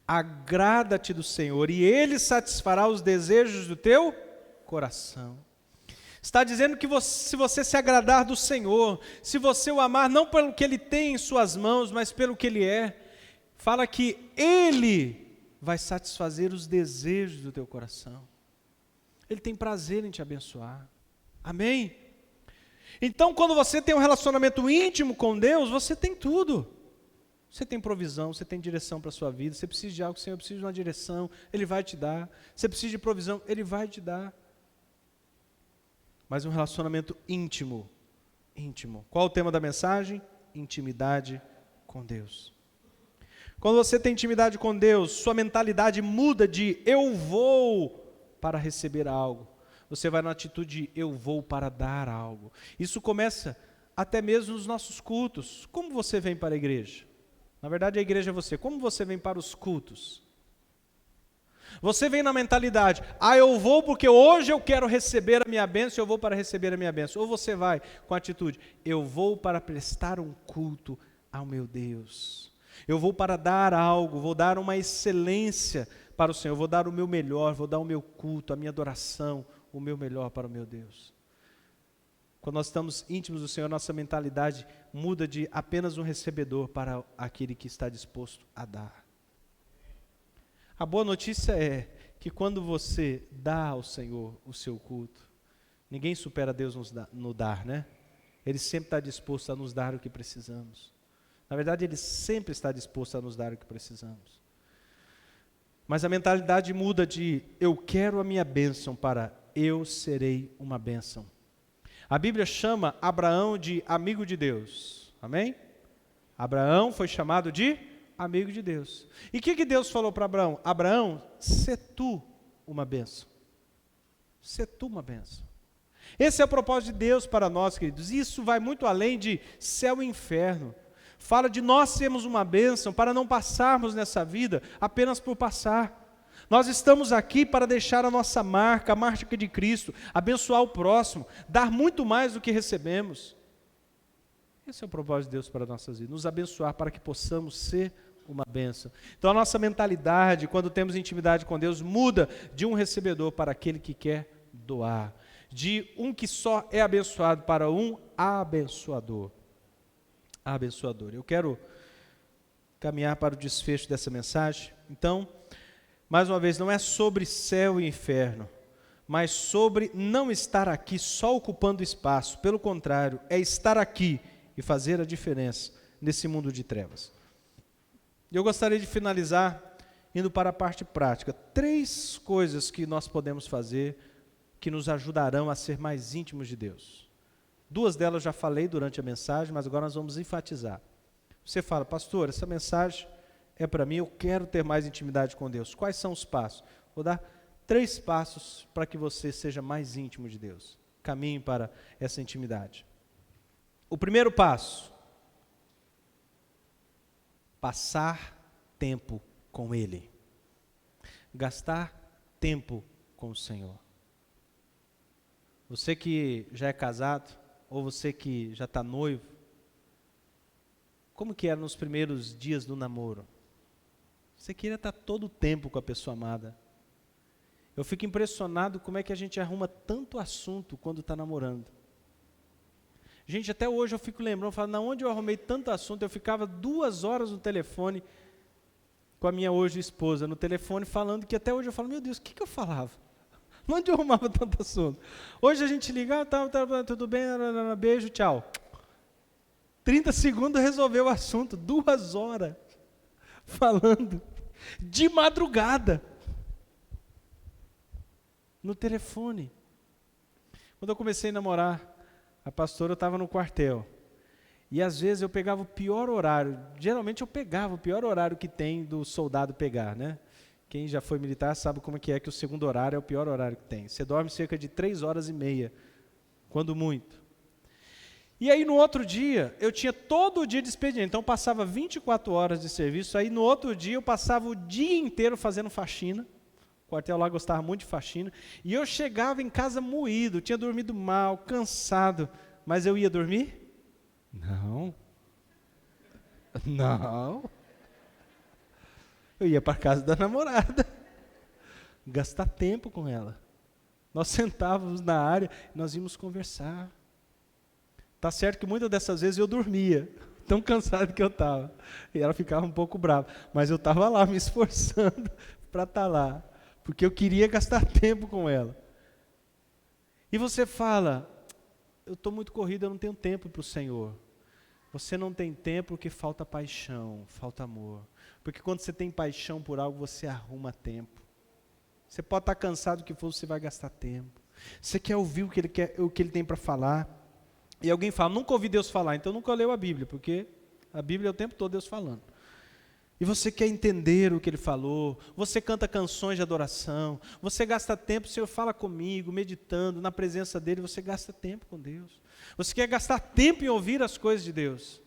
agrada-te do Senhor, e Ele satisfará os desejos do teu coração. Está dizendo que se você se agradar do Senhor, se você o amar, não pelo que Ele tem em suas mãos, mas pelo que Ele é, fala que Ele vai satisfazer os desejos do teu coração. Ele tem prazer em te abençoar. Amém? Então, quando você tem um relacionamento íntimo com Deus, você tem tudo. Você tem provisão, você tem direção para a sua vida. Você precisa de algo, Senhor, eu preciso de uma direção, Ele vai te dar. Você precisa de provisão, Ele vai te dar. Mas um relacionamento íntimo. Íntimo. Qual o tema da mensagem? Intimidade com Deus. Quando você tem intimidade com Deus, sua mentalidade muda de eu vou para receber algo. Você vai na atitude de eu vou para dar algo. Isso começa até mesmo nos nossos cultos. Como você vem para a igreja? Na verdade a igreja é você. Como você vem para os cultos? Você vem na mentalidade, eu vou porque hoje eu quero receber a minha bênção, eu vou para receber a minha bênção. Ou você vai com a atitude, eu vou para prestar um culto ao meu Deus. Eu vou para dar algo, vou dar uma excelência para o Senhor, vou dar o meu melhor, vou dar o meu culto, a minha adoração, o meu melhor para o meu Deus. Quando nós estamos íntimos do Senhor, nossa mentalidade muda de apenas um recebedor para aquele que está disposto a dar. A boa notícia é que quando você dá ao Senhor o seu culto, ninguém supera Deus no dar, né? Ele sempre está disposto a nos dar o que precisamos. Na verdade, Ele sempre está disposto a nos dar o que precisamos. Mas a mentalidade muda de eu quero a minha bênção para eu serei uma bênção. A Bíblia chama Abraão de amigo de Deus. Amém? Abraão foi chamado de amigo de Deus. E o que Deus falou para Abraão? Abraão, sê tu uma bênção. Sê tu uma bênção. Esse é o propósito de Deus para nós, queridos. Isso vai muito além de céu e inferno. Fala de nós sermos uma bênção para não passarmos nessa vida apenas por passar. Nós estamos aqui para deixar a nossa marca, a marca de Cristo, abençoar o próximo, dar muito mais do que recebemos. Esse é o propósito de Deus para nossas vidas, nos abençoar para que possamos ser uma bênção. Então a nossa mentalidade, quando temos intimidade com Deus, muda de um recebedor para aquele que quer doar. De um que só é abençoado para um abençoador. Abençoador. Eu quero caminhar para o desfecho dessa mensagem. Então, mais uma vez, não é sobre céu e inferno, mas sobre não estar aqui só ocupando espaço. Pelo contrário, é estar aqui e fazer a diferença nesse mundo de trevas. Eu gostaria de finalizar indo para a parte prática. 3 coisas que nós podemos fazer que nos ajudarão a ser mais íntimos de Deus. 2 delas já falei durante a mensagem, mas agora nós vamos enfatizar. Você fala, pastor, essa mensagem é para mim, eu quero ter mais intimidade com Deus. Quais são os passos? Vou dar 3 passos para que você seja mais íntimo de Deus. Caminhe para essa intimidade. O primeiro passo, passar tempo com Ele. Gastar tempo com o Senhor. Você que já é casado, ou você que já está noivo, como que era nos primeiros dias do namoro? Você queria estar todo o tempo com a pessoa amada. Eu fico impressionado como é que a gente arruma tanto assunto quando está namorando. Gente, até hoje eu fico lembrando, eu falo, na onde eu arrumei tanto assunto, eu ficava 2 horas no telefone com a minha hoje esposa, no telefone falando, que até hoje eu falo, meu Deus, o que eu falava? Onde eu arrumava tanto assunto? Hoje a gente liga, tudo bem, beijo, tchau. 30 segundos resolveu o assunto, 2 horas falando, de madrugada, no telefone. Quando eu comecei a namorar, a pastora estava no quartel, e às vezes eu pegava o pior horário, geralmente eu pegava o pior horário que tem do soldado pegar, né? Quem já foi militar sabe como é que o segundo horário é o pior horário que tem. Você dorme cerca de 3 horas e meia, quando muito. E aí no outro dia, eu tinha todo o dia de expediente, então eu passava 24 horas de serviço, aí no outro dia eu passava o dia inteiro fazendo faxina, o quartel lá gostava muito de faxina, e eu chegava em casa moído, tinha dormido mal, cansado, mas eu ia dormir? Não. Não. Eu ia para a casa da namorada, gastar tempo com ela. Nós sentávamos na área, nós íamos conversar. Tá certo que muitas dessas vezes eu dormia, tão cansado que eu estava. E ela ficava um pouco brava. Mas eu estava lá me esforçando para estar lá, porque eu queria gastar tempo com ela. E você fala, eu estou muito corrido, eu não tenho tempo para o Senhor. Você não tem tempo porque falta paixão, falta amor. Porque quando você tem paixão por algo, você arruma tempo. Você pode estar cansado do que for, você vai gastar tempo. Você quer ouvir o que ele tem para falar. E alguém fala, nunca ouvi Deus falar, então nunca leu a Bíblia, porque a Bíblia é o tempo todo Deus falando. E você quer entender o que Ele falou, você canta canções de adoração, você gasta tempo, o Senhor fala comigo, meditando, na presença dEle, você gasta tempo com Deus. Você quer gastar tempo em ouvir as coisas de Deus.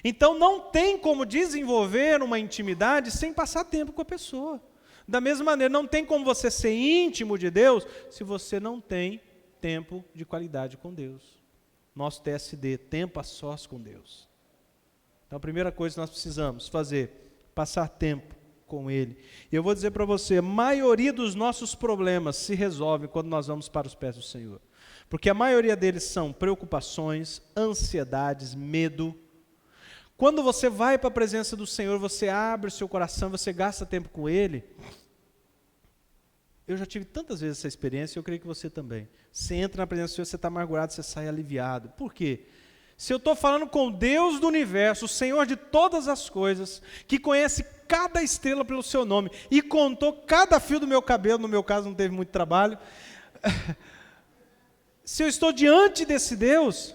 Então não tem como desenvolver uma intimidade sem passar tempo com a pessoa. Da mesma maneira, não tem como você ser íntimo de Deus se você não tem tempo de qualidade com Deus. Nosso TSD, tempo a sós com Deus. Então a primeira coisa que nós precisamos fazer, passar tempo com Ele. E eu vou dizer para você, a maioria dos nossos problemas se resolve quando nós vamos para os pés do Senhor. Porque a maioria deles são preocupações, ansiedades, medo. Quando você vai para a presença do Senhor, você abre o seu coração, você gasta tempo com Ele. Eu já tive tantas vezes essa experiência, eu creio que você também. Você entra na presença do Senhor, você está amargurado, você sai aliviado. Por quê? Se eu estou falando com o Deus do universo, o Senhor de todas as coisas, que conhece cada estrela pelo seu nome e contou cada fio do meu cabelo, no meu caso não teve muito trabalho, se eu estou diante desse Deus,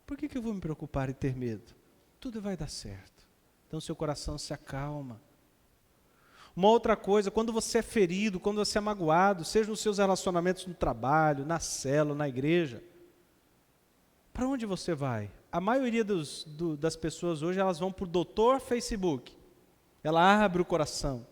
por que eu vou me preocupar e ter medo? Tudo vai dar certo. Então seu coração se acalma. Uma outra coisa, quando você é ferido, quando você é magoado, seja nos seus relacionamentos no trabalho, na célula, na igreja, para onde você vai? A maioria das pessoas hoje, elas vão para o doutor Facebook. Ela abre o coração.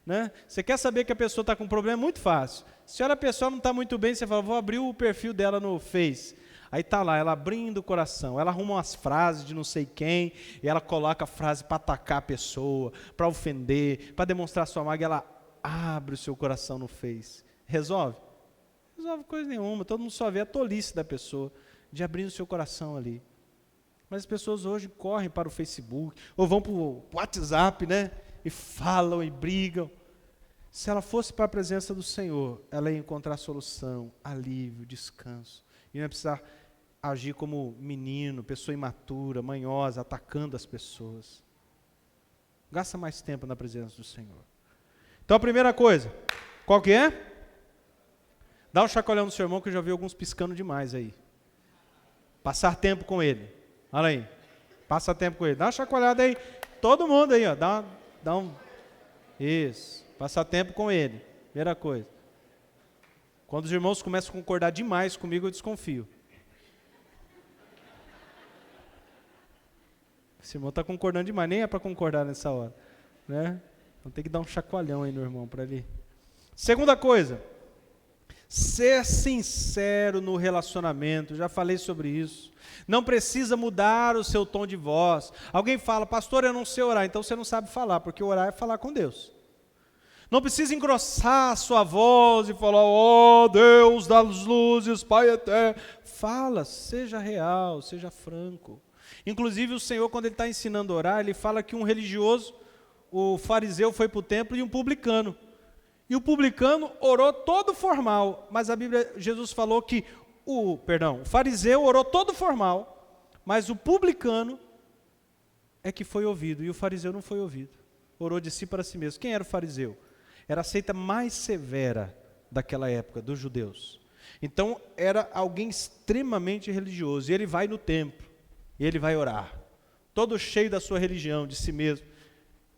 Né? Você quer saber que a pessoa está com um problema? É muito fácil. Se a pessoa não está muito bem, você fala, vou abrir o perfil dela no Face. Aí está lá, ela abrindo o coração. Ela arruma umas frases de não sei quem, e ela coloca a frase para atacar a pessoa, para ofender, para demonstrar sua mágoa, e ela abre o seu coração no Face. Resolve? Resolve coisa nenhuma. Todo mundo só vê a tolice da pessoa de abrir o seu coração ali. Mas as pessoas hoje correm para o Facebook, ou vão para o WhatsApp, né? E falam e brigam. Se ela fosse para a presença do Senhor, ela ia encontrar solução, alívio, descanso. E não ia precisar agir como menino, pessoa imatura, manhosa, atacando as pessoas. Gasta mais tempo na presença do Senhor. Então a primeira coisa, qual que é? Dá um chacoalhão no seu irmão, que eu já vi alguns piscando demais aí. Passar tempo com ele. Olha aí. Passa tempo com ele. Dá uma chacoalhada aí. Todo mundo aí, ó. Dá um. Isso. Passar tempo com ele. Primeira coisa. Quando os irmãos começam a concordar demais comigo, eu desconfio. Esse irmão está concordando demais. Nem é para concordar nessa hora. Né? Então tem que dar um chacoalhão aí no irmão para ele. Segunda coisa. Ser sincero no relacionamento, já falei sobre isso. Não precisa mudar o seu tom de voz. Alguém fala, pastor, eu não sei orar, então você não sabe falar, porque orar é falar com Deus. Não precisa engrossar a sua voz e falar, ó Deus das luzes, Pai eterno. Fala, seja real, seja franco. Inclusive o Senhor, quando Ele está ensinando a orar, Ele fala que um religioso, o fariseu foi para o templo e um publicano. E o publicano orou todo formal, mas a Bíblia, Jesus falou que o fariseu orou todo formal, mas o publicano é que foi ouvido, e o fariseu não foi ouvido. Orou de si para si mesmo. Quem era o fariseu? Era a seita mais severa daquela época, dos judeus. Então, era alguém extremamente religioso, e ele vai no templo, e ele vai orar, todo cheio da sua religião, de si mesmo.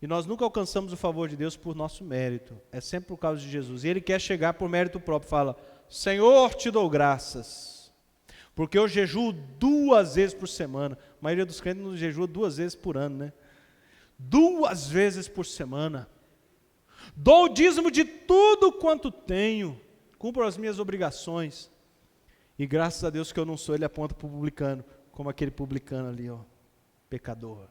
E nós nunca alcançamos o favor de Deus por nosso mérito. É sempre por causa de Jesus. E Ele quer chegar por mérito próprio. Fala, Senhor, te dou graças. Porque eu jejuo 2 vezes por semana. A maioria dos crentes não jejua 2 vezes por ano, né? 2 vezes por semana. Dou o dízimo de tudo quanto tenho. Cumpro as minhas obrigações. E graças a Deus que eu não sou, Ele aponta para o publicano. Como aquele publicano ali, ó. Pecador.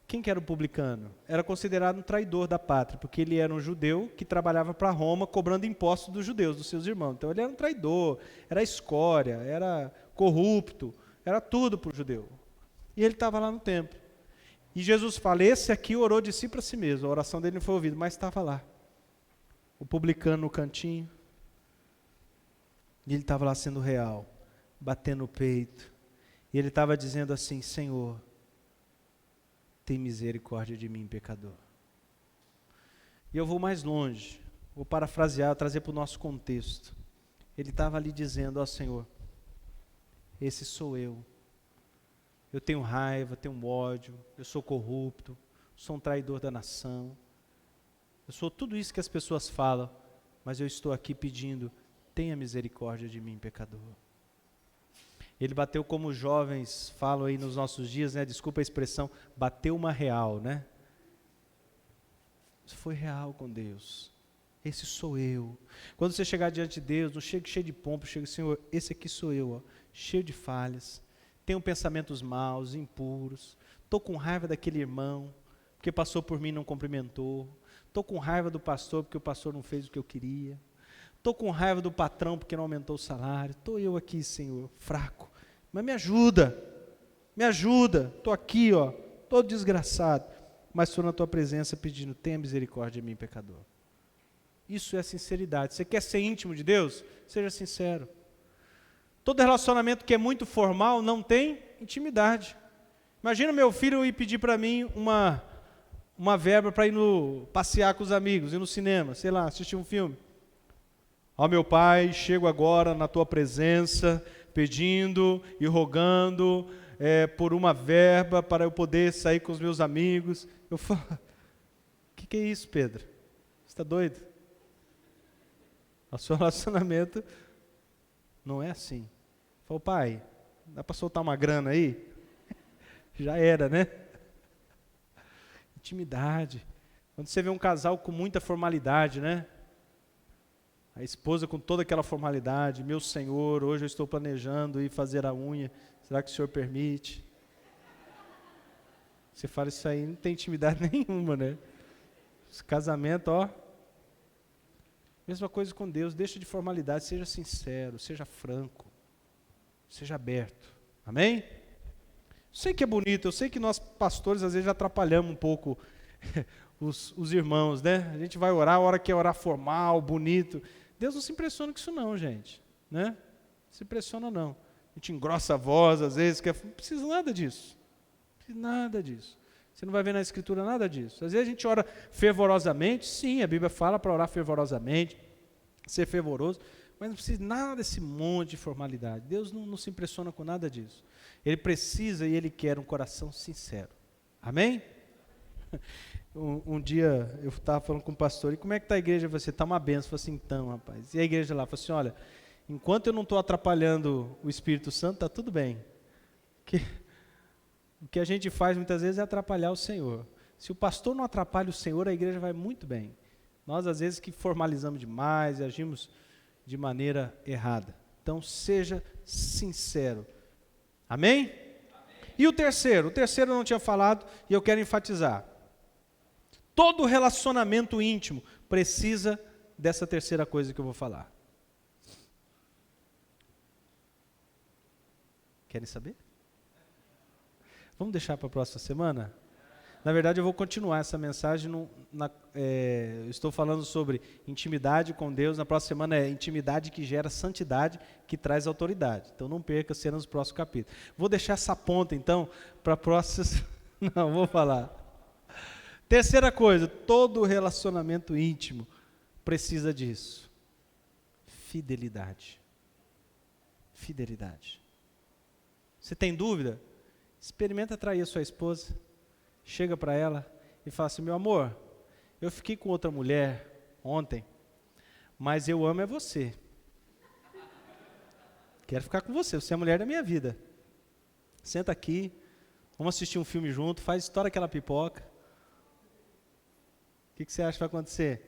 Quem que era o publicano? Era considerado um traidor da pátria, porque ele era um judeu que trabalhava para Roma cobrando impostos dos judeus, dos seus irmãos. Então ele era um traidor, era escória, era corrupto, era tudo para o judeu. E ele estava lá no templo. E Jesus fala, esse aqui orou de si para si mesmo, a oração dele não foi ouvida, mas estava lá. O publicano no cantinho, e ele estava lá sendo real, batendo o peito. E ele estava dizendo assim, Senhor, tem misericórdia de mim, pecador. E eu vou mais longe, vou parafrasear, trazer para o nosso contexto. Ele estava ali dizendo, ó Senhor, esse sou eu. Eu tenho raiva, tenho ódio, eu sou corrupto, sou um traidor da nação. Eu sou tudo isso que as pessoas falam, mas eu estou aqui pedindo, tenha misericórdia de mim, pecador. Ele bateu, como os jovens falam aí nos nossos dias, né? Desculpa a expressão, bateu uma real, né? Isso foi real com Deus. Esse sou eu. Quando você chegar diante de Deus, não chegue cheio de pompa, chegue, Senhor, esse aqui sou eu, ó, cheio de falhas, tenho pensamentos maus, impuros, estou com raiva daquele irmão, porque passou por mim e não cumprimentou, estou com raiva do pastor, porque o pastor não fez o que eu queria, estou com raiva do patrão, porque não aumentou o salário, estou eu aqui, Senhor, fraco, mas me ajuda, estou aqui, ó, todo desgraçado, mas estou na tua presença pedindo, tenha misericórdia de mim, pecador. Isso é sinceridade. Você quer ser íntimo de Deus? Seja sincero. Todo relacionamento que é muito formal não tem intimidade. Imagina meu filho ir pedir para mim uma verba para ir passear com os amigos, ir no cinema, sei lá, assistir um filme. Ó meu Pai, chego agora na tua presença, pedindo e rogando por uma verba para eu poder sair com os meus amigos. Eu falo, o que é isso, Pedro? Você está doido? O seu relacionamento não é assim. Eu falo, pai, dá para soltar uma grana aí? Já era, né? Intimidade. Quando você vê um casal com muita formalidade, né? A esposa com toda aquela formalidade, meu Senhor, hoje eu estou planejando ir fazer a unha, será que o Senhor permite? Você fala isso aí, não tem intimidade nenhuma, né? Esse casamento, ó. Mesma coisa com Deus, deixa de formalidade, seja sincero, seja franco, seja aberto. Amém? Eu sei que é bonito, eu sei que nós pastores às vezes atrapalhamos um pouco os irmãos, né? A gente vai orar, a hora que é orar formal, bonito. Deus não se impressiona com isso não, gente. Né? Não se impressiona não. A gente engrossa a voz às vezes, não precisa nada disso. Não precisa nada disso. Você não vai ver na Escritura nada disso. Às vezes a gente ora fervorosamente, sim, a Bíblia fala para orar fervorosamente, ser fervoroso, mas não precisa nada desse monte de formalidade. Deus não se impressiona com nada disso. Ele precisa e Ele quer um coração sincero. Amém? Um dia eu estava falando com o pastor, e como é que está a igreja? Você está uma benção. Eu falei assim, então, rapaz. E a igreja lá falou assim, olha, enquanto eu não estou atrapalhando o Espírito Santo, está tudo bem. O que a gente faz muitas vezes é atrapalhar o Senhor. Se o pastor não atrapalha o Senhor, a igreja vai muito bem. Nós, às vezes, que formalizamos demais e agimos de maneira errada. Então, seja sincero. Amém? Amém? E o terceiro eu não tinha falado e eu quero enfatizar. Todo relacionamento íntimo precisa dessa terceira coisa que eu vou falar. Querem saber? Vamos deixar para a próxima semana? Na verdade, eu vou continuar essa mensagem. Eu estou falando sobre intimidade com Deus. Na próxima semana é intimidade que gera santidade, que traz autoridade. Então não perca, será nos próximos capítulos. Vou deixar essa ponta, então, para próximas... Não, vou falar. Terceira coisa, todo relacionamento íntimo precisa disso. Fidelidade. Fidelidade. Você tem dúvida? Experimenta atrair a sua esposa. Chega para ela e fala assim, meu amor, eu fiquei com outra mulher ontem, mas eu amo é você. Quero ficar com você, você é a mulher da minha vida. Senta aqui, vamos assistir um filme junto, faz história aquela pipoca. O que você acha que vai acontecer?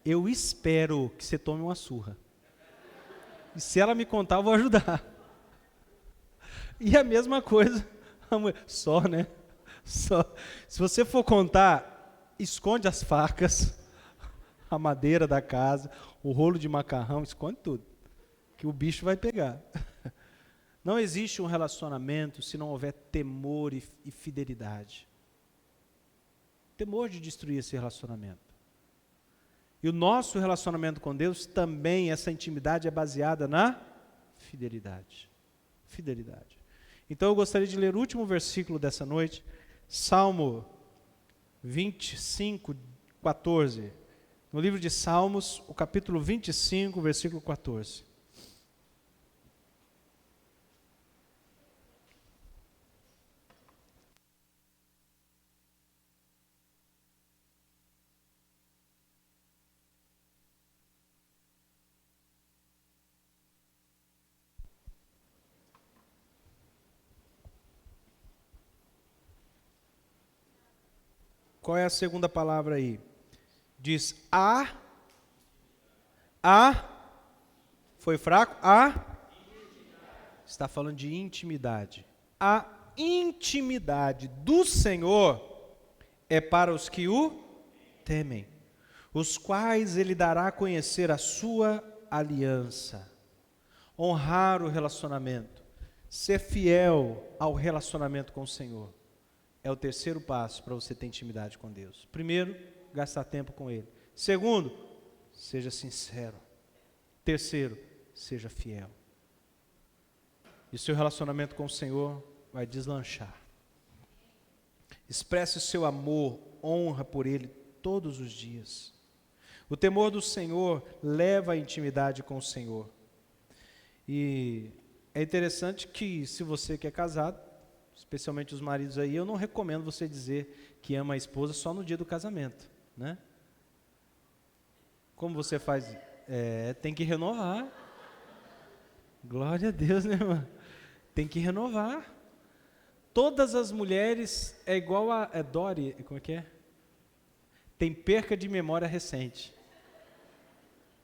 Eu espero que você tome uma surra. E se ela me contar, eu vou ajudar. E a mesma coisa, a mulher, só, né? Só. Se você for contar, esconde as facas, a madeira da casa, o rolo de macarrão, esconde tudo, que o bicho vai pegar. Não existe um relacionamento se não houver temor e fidelidade. Temor de destruir esse relacionamento. E o nosso relacionamento com Deus também, essa intimidade é baseada na fidelidade. Fidelidade. Então eu gostaria de ler o último versículo dessa noite, Salmo 25, 14. No livro de Salmos, o capítulo 25, versículo 14. Qual é a segunda palavra aí? Diz foi fraco? Está falando de intimidade. A intimidade do Senhor é para os que o temem, os quais Ele dará a conhecer a sua aliança. Honrar o relacionamento, ser fiel ao relacionamento com o Senhor. É o terceiro passo para você ter intimidade com Deus. Primeiro, gastar tempo com Ele. Segundo, seja sincero. Terceiro, seja fiel. E o seu relacionamento com o Senhor vai deslanchar. Expresse o seu amor, honra por Ele todos os dias. O temor do Senhor leva à intimidade com o Senhor. E é interessante que, se você que é casado, especialmente os maridos aí, eu não recomendo você dizer que ama a esposa só no dia do casamento, né? Como você faz? Tem que renovar. Glória a Deus, né, irmã? Tem que renovar. Todas as mulheres é igual a Dory, como é que é? Tem perca de memória recente.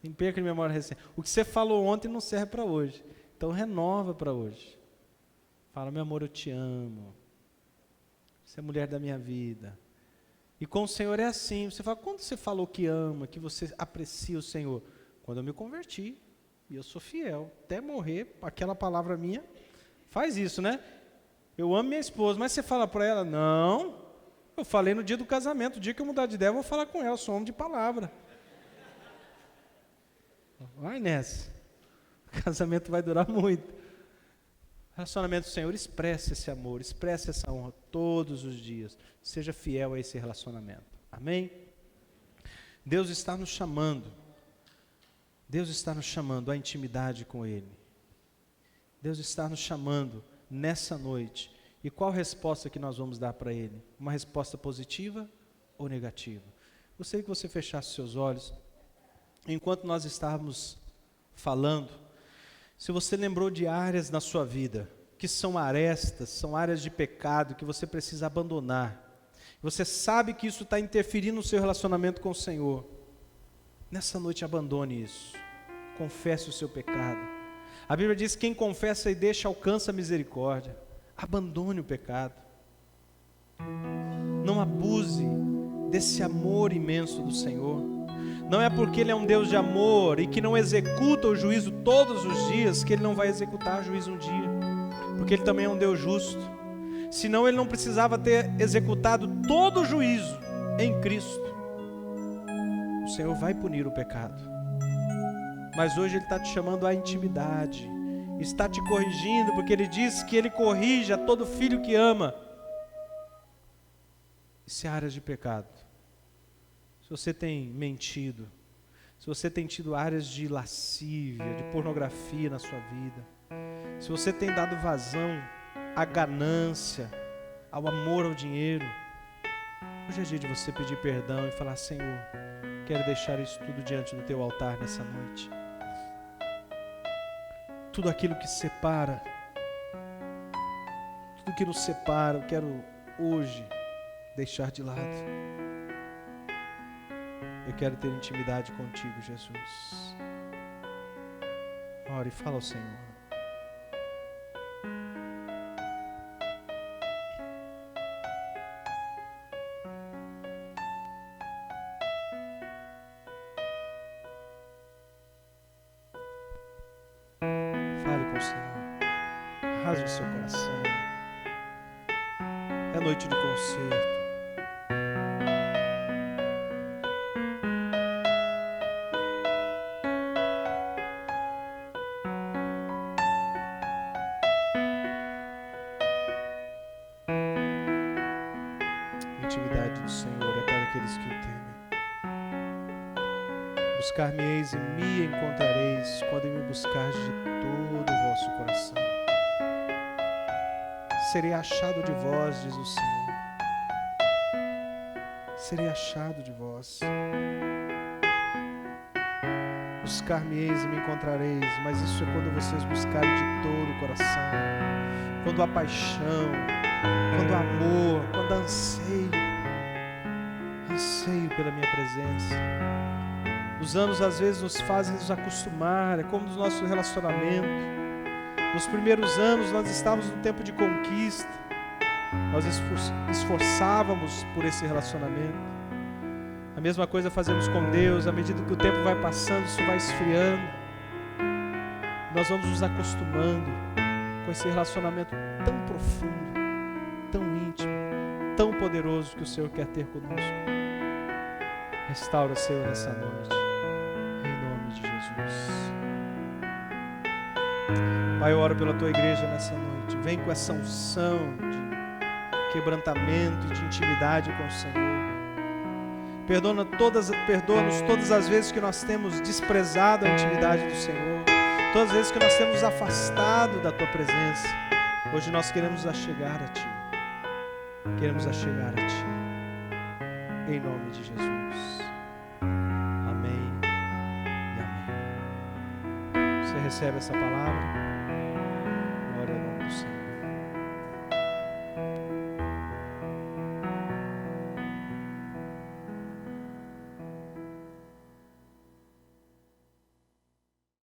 Tem perca de memória recente. O que você falou ontem não serve para hoje. Então renova para hoje. Fala, meu amor, eu te amo. Você é a mulher da minha vida. E com o Senhor é assim. Você fala, quando você falou que ama, que você aprecia o Senhor? Quando eu me converti. E eu sou fiel. Até morrer, aquela palavra minha faz isso, né? Eu amo minha esposa, mas você fala para ela, não. Eu falei no dia do casamento. O dia que eu mudar de ideia, eu vou falar com ela. Eu sou homem de palavra. Vai nessa. O casamento vai durar muito. Relacionamento do Senhor, expresse esse amor, expresse essa honra todos os dias. Seja fiel a esse relacionamento. Amém? Deus está nos chamando. Deus está nos chamando à intimidade com Ele. Deus está nos chamando nessa noite. E qual resposta que nós vamos dar para Ele? Uma resposta positiva ou negativa? Gostaria que você fechasse seus olhos. Enquanto nós estávamos falando, se você lembrou de áreas na sua vida que são arestas, são áreas de pecado que você precisa abandonar, você sabe que isso está interferindo no seu relacionamento com o Senhor, nessa noite abandone isso, confesse o seu pecado. A Bíblia diz que quem confessa e deixa alcança a misericórdia. Abandone o pecado. Não abuse desse amor imenso do Senhor. Não é porque Ele é um Deus de amor e que não executa o juízo todos os dias, que Ele não vai executar o juízo um dia, porque Ele também é um Deus justo. Senão Ele não precisava ter executado todo o juízo em Cristo. O Senhor vai punir o pecado, mas hoje Ele está te chamando à intimidade, está te corrigindo, porque Ele diz que Ele corrige a todo filho que ama. Isso é áreas de pecado. Se você tem mentido, se você tem tido áreas de lascívia, de pornografia na sua vida, se você tem dado vazão à ganância, ao amor ao dinheiro, hoje é dia de você pedir perdão e falar, Senhor, quero deixar isso tudo diante do Teu altar nessa noite. Tudo aquilo que separa, tudo que nos separa, eu quero hoje deixar de lado. Eu quero ter intimidade contigo, Jesus. Ore e fala ao Senhor. Fale com o Senhor. Rasgue o seu coração. É noite de concerto. Intimidade do Senhor é para aqueles que o temem. Buscar-me-eis e me encontrareis quando me buscardes de todo o vosso coração. Serei achado de vós, diz o Senhor. Serei achado de vós. Buscar-me-eis e me encontrareis, mas isso é quando vocês buscarem de todo o coração. Quando há paixão, quando há amor, quando há anseio pela minha presença. Os anos às vezes nos fazem nos acostumar, é como no nosso relacionamento. Nos primeiros anos nós estávamos no tempo de conquista, nós esforçávamos por esse relacionamento. A mesma coisa fazemos com Deus. À medida que o tempo vai passando, isso vai esfriando, nós vamos nos acostumando com esse relacionamento tão profundo, tão íntimo, tão poderoso que o Senhor quer ter conosco. Restaura, Senhor, nessa noite, em nome de Jesus. Pai, eu oro pela tua igreja nessa noite. Vem com essa unção de quebrantamento e de intimidade com o Senhor. Perdoa-nos todas as vezes que nós temos desprezado a intimidade do Senhor, todas as vezes que nós temos afastado da tua presença. Hoje nós queremos achegar a ti. Queremos achegar a ti. Em nome de Jesus. Amém e amém. Você recebe essa palavra?